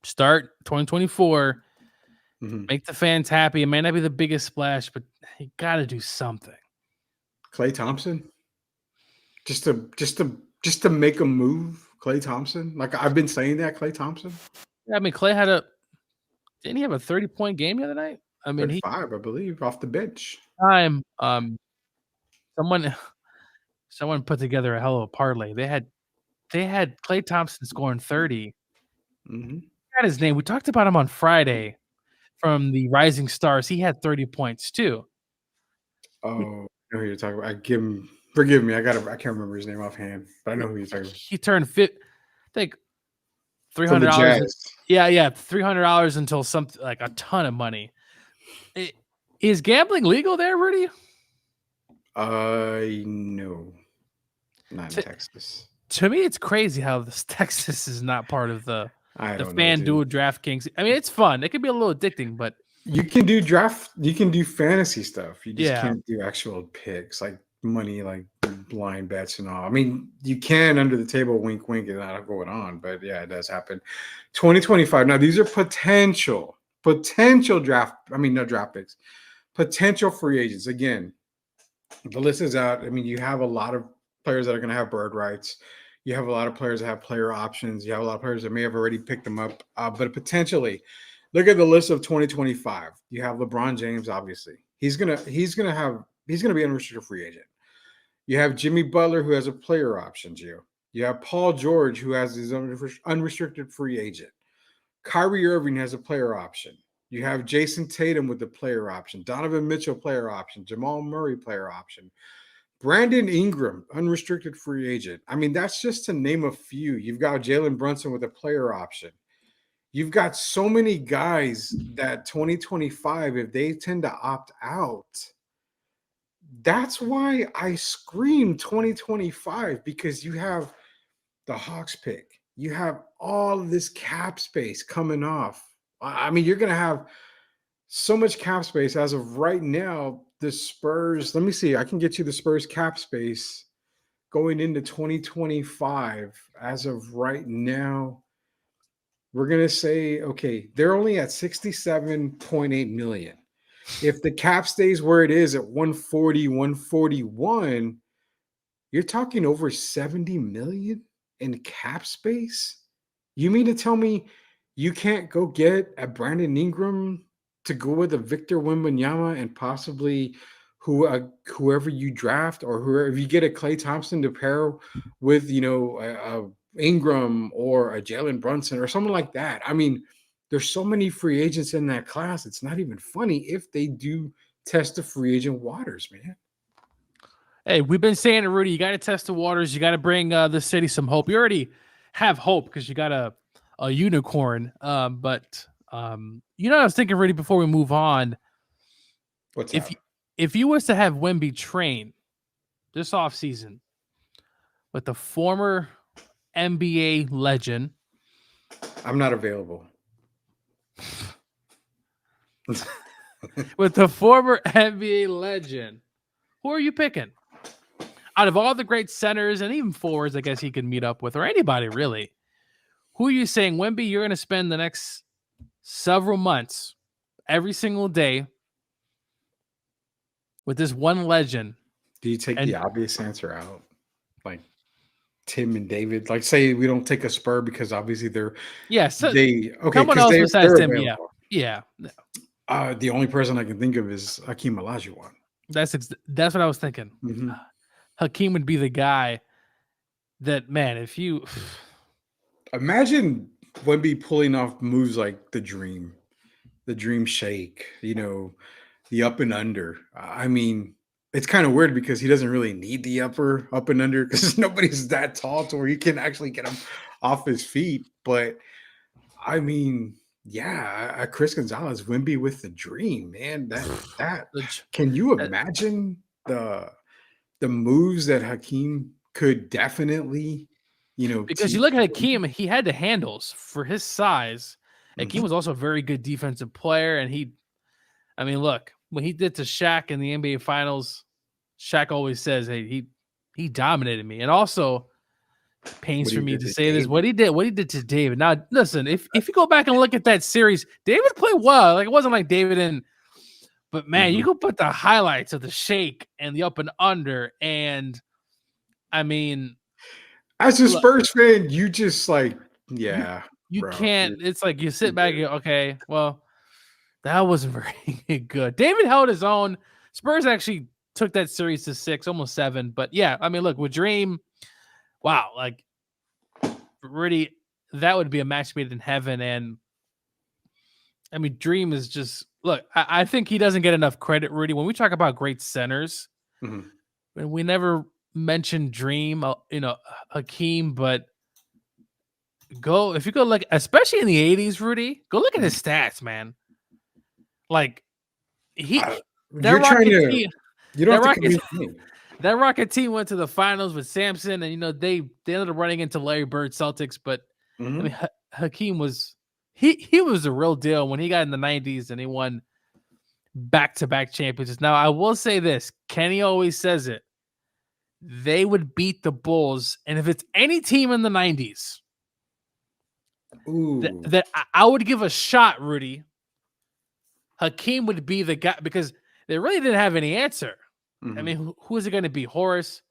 2024. Make the fans happy. It may not be the biggest splash, but you got to do something. Klay Thompson, just to make a move. Klay Thompson, like I've been saying that. Klay Thompson. Yeah, I mean, Klay didn't he have a 30-point game the other night? I mean, 35, I believe, off the bench. Someone put together a hell of a parlay. They had Klay Thompson scoring 30. Mm-hmm. Got his name. We talked about him on Friday from the Rising Stars. He had 30 points too. Oh, I know who you're talking about. Forgive me. I can't remember his name offhand, but I know who you're talking about. He turned I think $300. Yeah, $300 until something like a ton of money. Is gambling legal there, Rudy? No, not in Texas. To me, it's crazy how Texas is not part of the FanDuel DraftKings. I mean, it's fun. It can be a little addicting, but you can do fantasy stuff. You just can't do actual picks like money, like blind bets and all. I mean, you can under the table, wink, wink, and that'll go on. But yeah, it does happen. 2025. Now these are potential draft. I mean, no draft picks. Potential free agents. Again, the list is out. I mean, you have a lot of players that are going to have bird rights. You have a lot of players that have player options. You have a lot of players that may have already picked them up. But potentially, look at the list of 2025. You have LeBron James, obviously. He's gonna be an unrestricted free agent. You have Jimmy Butler, who has a player option, Gio. You have Paul George, who has his own unrestricted free agent. Kyrie Irving has a player option. You have Jason Tatum with the player option. Donovan Mitchell, player option. Jamal Murray, player option. Brandon Ingram, unrestricted free agent. I mean, that's just to name a few. You've got Jalen Brunson with a player option. You've got so many guys that 2025, if they tend to opt out, that's why I scream 2025, because you have the Hawks pick. You have all of this cap space coming off. I mean, you're going to have so much cap space as of right now. The Spurs, let me see. I can get you the Spurs cap space going into 2025 as of right now. We're going to say, okay, they're only at 67.8 million. If the cap stays where it is at 140, 141, you're talking over 70 million in cap space. You mean to tell me you can't go get a Brandon Ingram to go with a Victor Wembanyama and possibly whoever you draft, or whoever you get a Klay Thompson to pair with, a Ingram or a Jalen Brunson or something like that? I mean, there's so many free agents in that class. It's not even funny if they do test the free agent waters, man. Hey, we've been saying it, Rudy. You got to test the waters. You got to bring the city some hope. You already have hope because you got a unicorn. But I was thinking, Rudy, before we move on. What's if you was to have Wemby train this offseason with the former NBA legend, I'm not available. with the former NBA legend, who are you picking? Out of all the great centers and even forwards, I guess he could meet up with, or anybody really, who are you saying, Wemby, you're going to spend the next several months every single day with this one legend? Do you take the obvious answer out? Like Tim and David? Like, say we don't take a Spur because obviously someone else besides Tim. Yeah. The only person I can think of is Hakeem Olajuwon. That's what I was thinking. Mm-hmm. Hakeem would be the guy that, man, if you imagine Wemby pulling off moves like the dream shake, the up and under. I mean, it's kind of weird because he doesn't really need the up and under because nobody's that tall to where he can actually get him off his feet. But I mean, yeah, Chris Gonzalez, Wemby with the dream, man. That can you imagine the moves that Hakeem could definitely, because you look at Hakeem, he had the handles for his size. Hakeem Mm-hmm. was also a very good defensive player, and look, when he did to Shaq in the NBA Finals, Shaq always says, "Hey, he dominated me," and also pains for me to say this. What he did to David. Now, listen, if you go back and look at that series, David played well. Like, it wasn't like David didn't. But man, you could put the highlights of the shake and the up and under, and I mean, as a Spurs fan, you just like, yeah, you can't. It's like you sit back and go, okay, well, that wasn't very good. David held his own. Spurs actually took that series to 6, almost 7. But yeah, I mean, look, with Dream, wow, like really, that would be a match made in heaven. And I mean, Dream is just, look, I think he doesn't get enough credit, Rudy. When we talk about great centers, we never mention Dream, Hakeem, but if you go look, especially in the 80s, Rudy, go look at his stats, man. Like, that Rocket team went to the finals with Sampson, and they ended up running into Larry Bird Celtics, but I mean, Hakeem was he was the real deal when he got in the 90s and he won back-to-back championships. Now, I will say this, Kenny always says it, they would beat the Bulls, and if it's any team in the 90s that I would give a shot, Rudy, Hakeem would be the guy, because they really didn't have any answer. I mean, who is it going to be? Horace,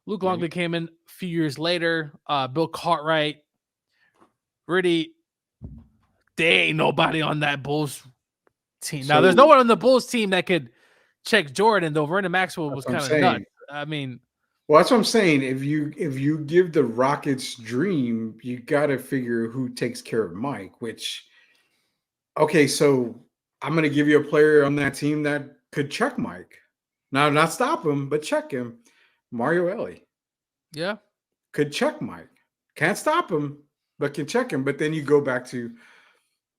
Luke Longley came in a few years later. Bill Cartwright, Rudy. There ain't nobody on that Bulls team. Now, there's no one on the Bulls team that could check Jordan, though. Vernon Maxwell was kind of nuts. I mean, well, that's what I'm saying. If you give the Rockets Dream, you got to figure who takes care of Mike. Which, okay, so I'm going to give you a player on that team that could check Mike. Now, not stop him, but check him. Mario Elie. Yeah. Could check Mike. Can't stop him, but can check him. But then you go back to,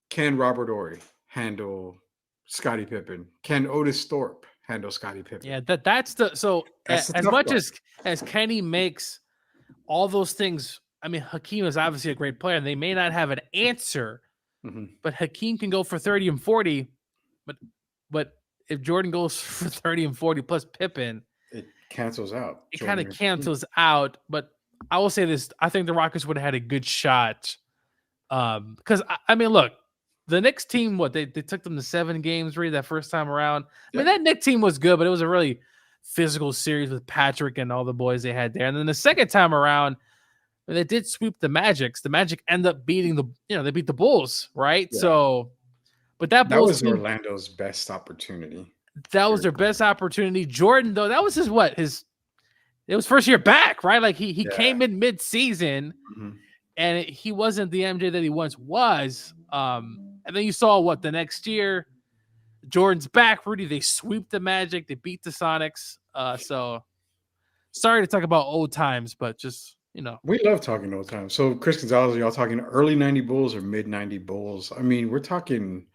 can Robert Horry handle Scottie Pippen? Can Otis Thorpe handle Scottie Pippen? Yeah, that's as much as Kenny makes all those things, I mean, Hakeem is obviously a great player, and they may not have an answer, but Hakeem can go for 30 and 40. But if Jordan goes for 30 and 40 plus Pippen, it cancels out. It kind of cancels out. But I will say this: I think the Rockets would have had a good shot. Because I mean, look, the Knicks team, they took them to 7 games really that first time around. I mean, that Knicks team was good, but it was a really physical series with Patrick and all the boys they had there. And then the second time around, they did sweep the Magics. The Magic end up beating they beat the Bulls, right? Yeah. So, but that was team, Orlando's best opportunity. That was their best opportunity. Jordan, though, that was his it was first year back, right? Like he came in mid-season. Mm-hmm. And he wasn't the MJ that he once was. And then you saw the next year, Jordan's back. Rudy, they sweep the Magic. They beat the Sonics. So sorry to talk about old times, but just, We love talking old times. So Chris Gonzalez, are y'all talking early 90 Bulls or mid 90 Bulls? I mean, we're talking,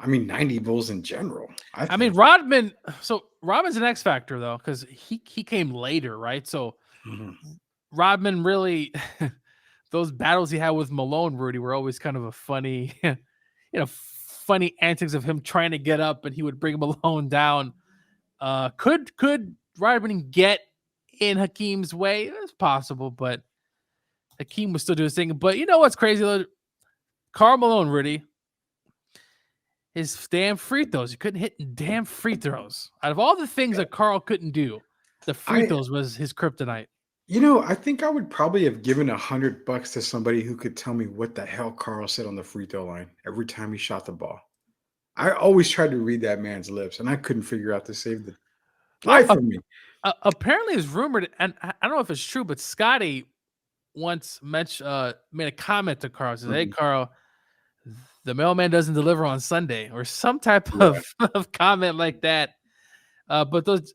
90 Bulls in general. I mean, Rodman's an X factor, though, because he came later, right? So Rodman really, those battles he had with Malone, Rudy, were always kind of a funny, funny antics of him trying to get up and he would bring Malone down. Could Rodman get in Hakeem's way? It's possible, but Hakeem was still doing his thing. But you know what's crazy? Karl Malone, Rudy, his damn free throws. He couldn't hit damn free throws. Out of all the things that Karl couldn't do, the free throws was his kryptonite. I think I would probably have given $100 to somebody who could tell me what the hell Karl said on the free throw line every time he shot the ball. I always tried to read that man's lips, and I couldn't figure out to save the life from me. Apparently, it's rumored, and I don't know if it's true, but Scotty once made a comment to Karl. Said, "Hey, Karl, the mailman doesn't deliver on Sunday," or some type of comment like that. But there's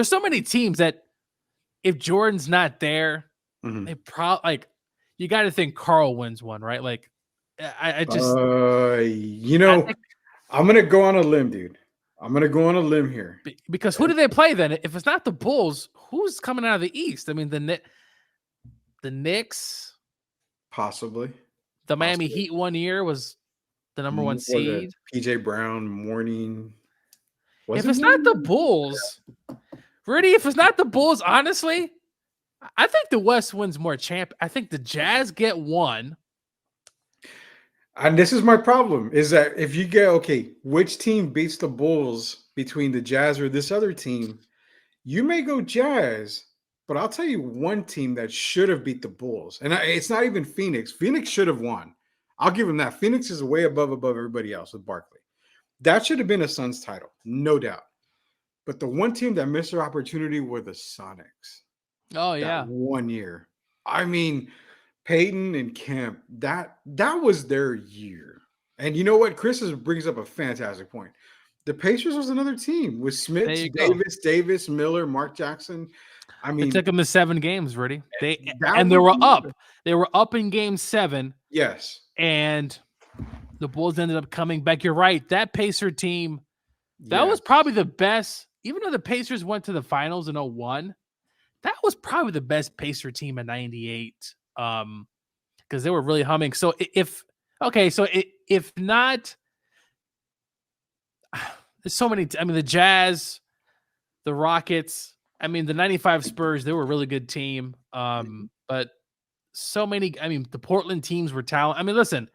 so many teams that, if Jordan's not there, they probably you got to think Karl wins one, right? Like, I just I'm gonna go on a limb, dude. I'm gonna go on a limb here because who do they play then? If it's not the Bulls, who's coming out of the East? I mean, the Knicks, possibly. The Miami Heat one year was the number 1 seed. PJ Brown, Morning. If it's not the Bulls. Rudy, if it's not the Bulls, honestly, I think the West wins more champ. I think the Jazz get 1. And this is my problem, is that if you get, which team beats the Bulls between the Jazz or this other team, you may go Jazz, but I'll tell you one team that should have beat the Bulls. And it's not even Phoenix. Phoenix should have won. I'll give them that. Phoenix is way above everybody else with Barkley. That should have been a Suns title, no doubt. But the one team that missed their opportunity were the Sonics. Oh, yeah. 1 year. I mean, Peyton and Kemp, that was their year. And you know what? Chris brings up a fantastic point. The Pacers was another team with Smith, Davis, Miller, Mark Jackson. I mean, it took them to 7 games, Rudy. They were up. They were up in game 7. Yes. And the Bulls ended up coming back. You're right. That Pacer team, that was probably the best. Even though the Pacers went to the finals in 2001, that was probably the best Pacer team in 98. Because they were really humming. So if not, there's so many. The Jazz, the Rockets. The 95 Spurs, they were a really good team. But so many. The Portland teams were talented. Listen,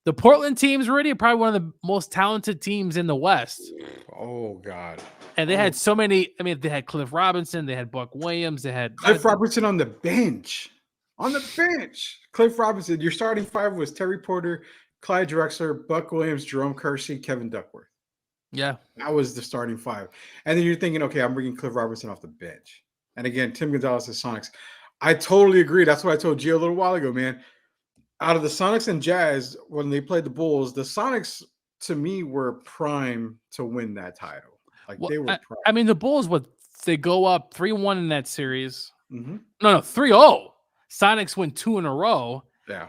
the Portland teams were already probably one of the most talented teams in the West. Oh God. And they had so many. They had Cliff Robinson. They had Buck Williams. They had Cliff Robertson on the bench. Cliff Robinson. Your starting 5 was Terry Porter, Clyde Drexler, Buck Williams, Jerome Kersey, Kevin Duckworth. Yeah. That was the starting 5. And then you're thinking, okay, I'm bringing Cliff Robertson off the bench. And again, Tim Gonzalez, the Sonics. I totally agree. That's what I told Gio a little while ago, man. Out of the Sonics and Jazz, when they played the Bulls, the Sonics, to me, were prime to win that title. They were prime. The Bulls, they go up 3-1 in that series. Mm-hmm. No, 3-0. Sonics win 2 in a row. Yeah.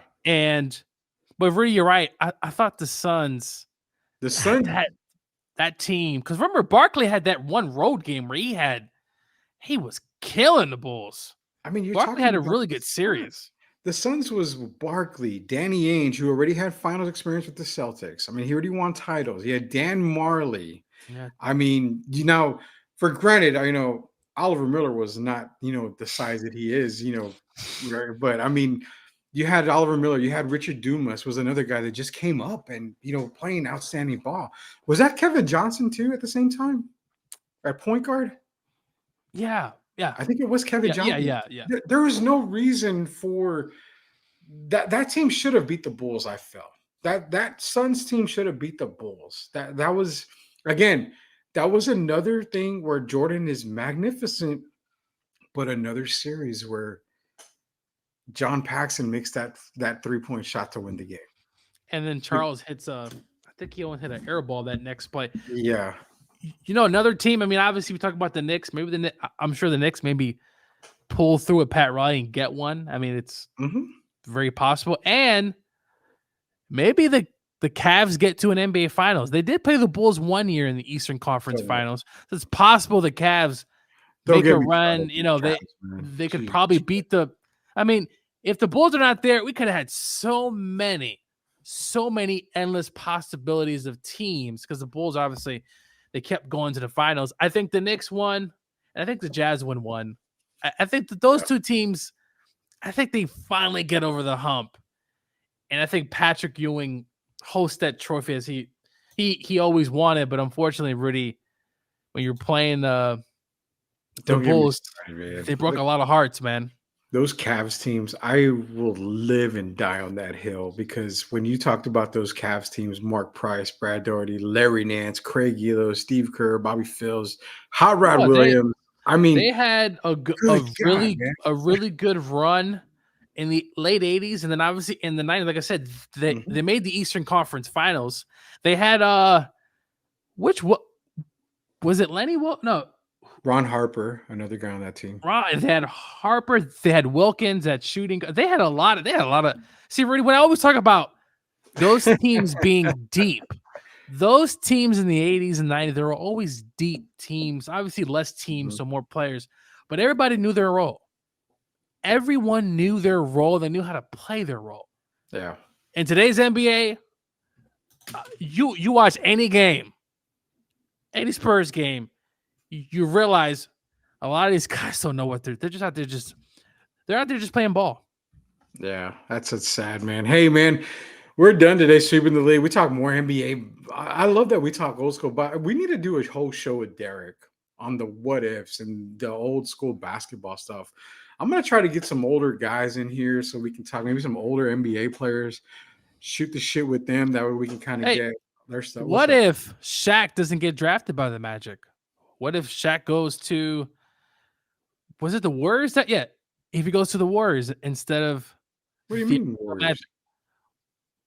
But really, you're right. I thought the Suns had that team. Because remember, Barkley had that one road game where he was killing the Bulls. Barkley had a really good series. the Suns was Barkley, Danny Ainge, who already had finals experience with the Celtics. I mean, he already won titles. He had Dan Marley. Yeah. I mean, for granted, Oliver Miller was not, the size that he is, right? But I mean, you had Oliver Miller, you had Richard Dumas was another guy that just came up and, playing outstanding ball. Was that Kevin Johnson too at the same time at point guard? Yeah. I think it was Kevin Johnson. Yeah. There was no reason for that. That team should have beat the Bulls. I felt that Suns team should have beat the Bulls. That was, again, that was another thing where Jordan is magnificent, but another series where John Paxson makes that 3-point shot to win the game. And then Charles hits I think he only hit an air ball that next play. Yeah. Another team. I mean, obviously we talk about the Knicks. Maybe I'm sure the Knicks maybe pull through a Pat Riley and get one. I mean, it's very possible. And maybe the Cavs get to an NBA Finals. They did play the Bulls one year in the Eastern Conference Finals. So it's possible the Cavs make a run. They could probably beat the. I mean, if the Bulls are not there, we could have had so many endless possibilities of teams, because the Bulls obviously they kept going to the finals. I think the Knicks won, and I think the Jazz won one. I think that those two teams, I think they finally get over the hump, and I think Patrick Ewing hosts that trophy as he always wanted. But unfortunately, Rudy, when you're playing the Bulls, they broke a lot of hearts, man. Those Cavs teams, I will live and die on that hill, because when you talked about those Cavs teams, Mark Price, Brad Daugherty, Larry Nance, Craig Elo, Steve Kerr, Bobby Phillips, Hot Rod Williams. They had a really good run in the late 80s, and then obviously in the 90s, like I said, they made the Eastern Conference Finals. They had was it Lenny? No. Ron Harper, another guy on that team. Right, they had Harper, they had Wilkins at shooting. They had a lot of. See, Rudy, when I always talk about those teams being deep, those teams in the 80s and 90s, there were always deep teams. Obviously, less teams, so more players, but everybody knew their role. Everyone knew their role. They knew how to play their role. Yeah. In today's NBA, you watch any game, any Spurs game, you realize a lot of these guys don't know what they're just out there they're out there just playing ball. Yeah, that's sad, man. Hey, man, we're done today sweeping the league. We talk more NBA. I love that we talk old school, but we need to do a whole show with Derek on the what ifs and the old school basketball stuff. I'm going to try to get some older guys in here so we can talk, maybe some older NBA players, shoot the shit with them. That way we can kind of get their stuff. What if Shaq doesn't get drafted by the Magic? What if Shaq goes to, was it the Warriors? If he goes to the Warriors instead of. What do you mean Warriors? Magic.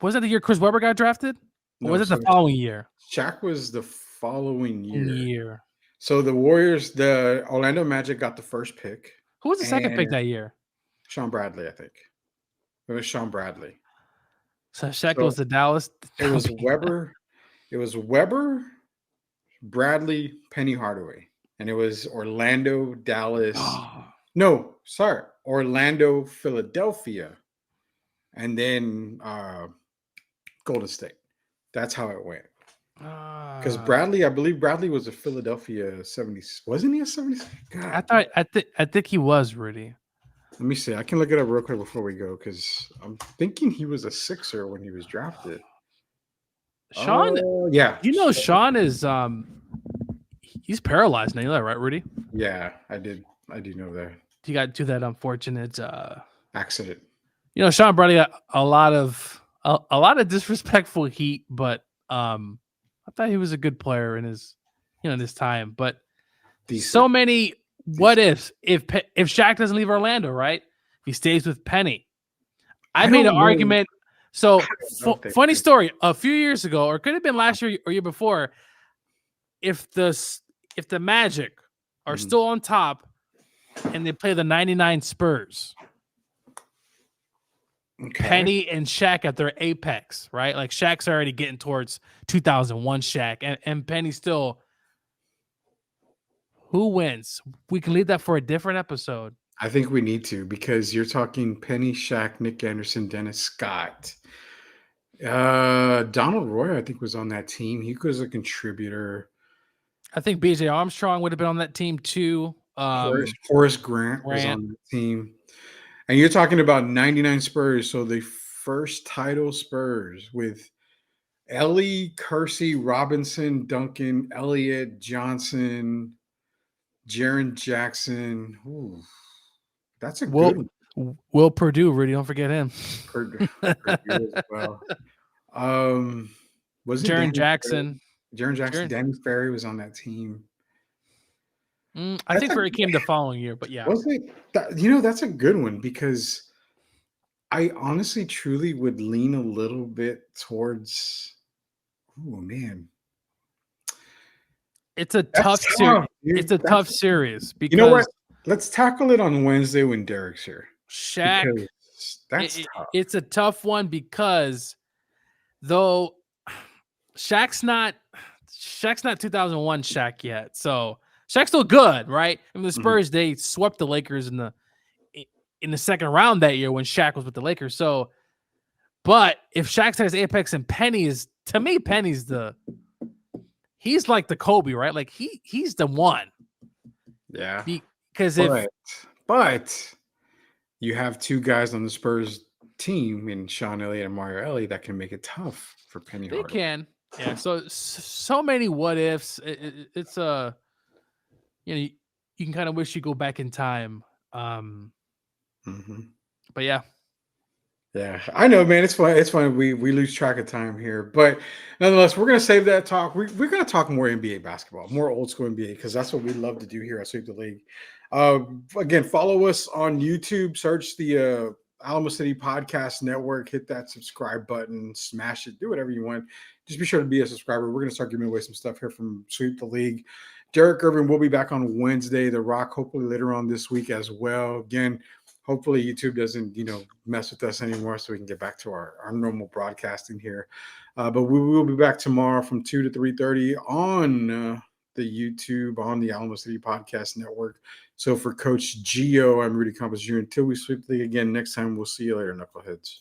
Was that the year Chris Webber got drafted? Or was it the following year? Shaq was the following year. So the Warriors, the Orlando Magic got the first pick. Who was the second pick that year? Sean Bradley, I think. It was Sean Bradley. So Shaq goes to Dallas. It was Webber. It was Webber, Bradley, Penny Hardaway, and it was Orlando, Dallas. Orlando, Philadelphia, and then Golden State. That's how it went. Because I believe Bradley was a Philadelphia 70s. Wasn't he a 70s? I think he was, Rudy. Let me see. I can look it up real quick before we go, because I'm thinking he was a Sixer when he was drafted. Sean, Sean is he's paralyzed now. You know that, right, Rudy? Yeah, I do know that. He got to that unfortunate accident. Sean Bradley got a lot of disrespectful heat, but I thought he was a good player in his time. But so many what ifs. If Shaq doesn't leave Orlando, right? He stays with Penny. I made an argument. So funny story. A few years ago, or it could have been last year or year before, if the Magic are still on top and they play the 99 Spurs, Penny and Shaq at their apex, right? Like Shaq's already getting towards 2001 Shaq, and Penny still. Who wins? We can leave that for a different episode. I think we need to, because you're talking Penny, Shaq, Nick Anderson, Dennis Scott. Donald Roy, I think, was on that team. He was a contributor. I think BJ Armstrong would have been on that team too. Horace Grant was on the team. And you're talking about 99 Spurs. So the first title Spurs with Ellie, Kersey, Robinson, Duncan, Elliott, Johnson, Jaren Jackson. Ooh, that's a good one. Will Purdue, Rudy, don't forget him. Purdue as well. Was it Jaren Jackson? Jaren Jackson. Danny Ferry was on that team. I think Ferry came the following year, but yeah. Was it? That's a good one, because I honestly, truly would lean a little bit towards. Oh man, it's a tough series. It's a tough series because you know what? Let's tackle it on Wednesday when Derek's here. Shaq. That's tough. It's a tough one because though Shaq's not 2001 Shaq yet, so Shaq's still good, right? I mean, the Spurs they swept the Lakers in the second round that year when Shaq was with the Lakers. So, but if Shaq's has apex and Penny is, to me, Penny's he's like the Kobe, right? Like he's the one. Yeah. Because but you have two guys on the Spurs team in Sean Elliott and Mario Ellie that can make it tough for Penny Hardaway. They can. Yeah. So many what ifs. It's a, you can kind of wish you go back in time. But yeah. Yeah, I know, man. It's fun. It's fun. We lose track of time here, but nonetheless, we're gonna save that talk. We're gonna talk more NBA basketball, more old school NBA, because that's what we love to do here at Sweep the League. Again, follow us on YouTube. Search the Alamo City Podcast Network. Hit that subscribe button. Smash it. Do whatever you want. Just be sure to be a subscriber. We're gonna start giving away some stuff here from Sweep the League. Derek Irvin will be back on Wednesday. The Rock, hopefully later on this week as well. Again, hopefully YouTube doesn't, mess with us anymore, so we can get back to our normal broadcasting here. But we will be back tomorrow from 2 to 3:30 on the YouTube, on the Alamo City Podcast Network. So for Coach Gio, I'm Rudy Campos Jr. Until we sweep the league again next time, we'll see you later, Knuckleheads.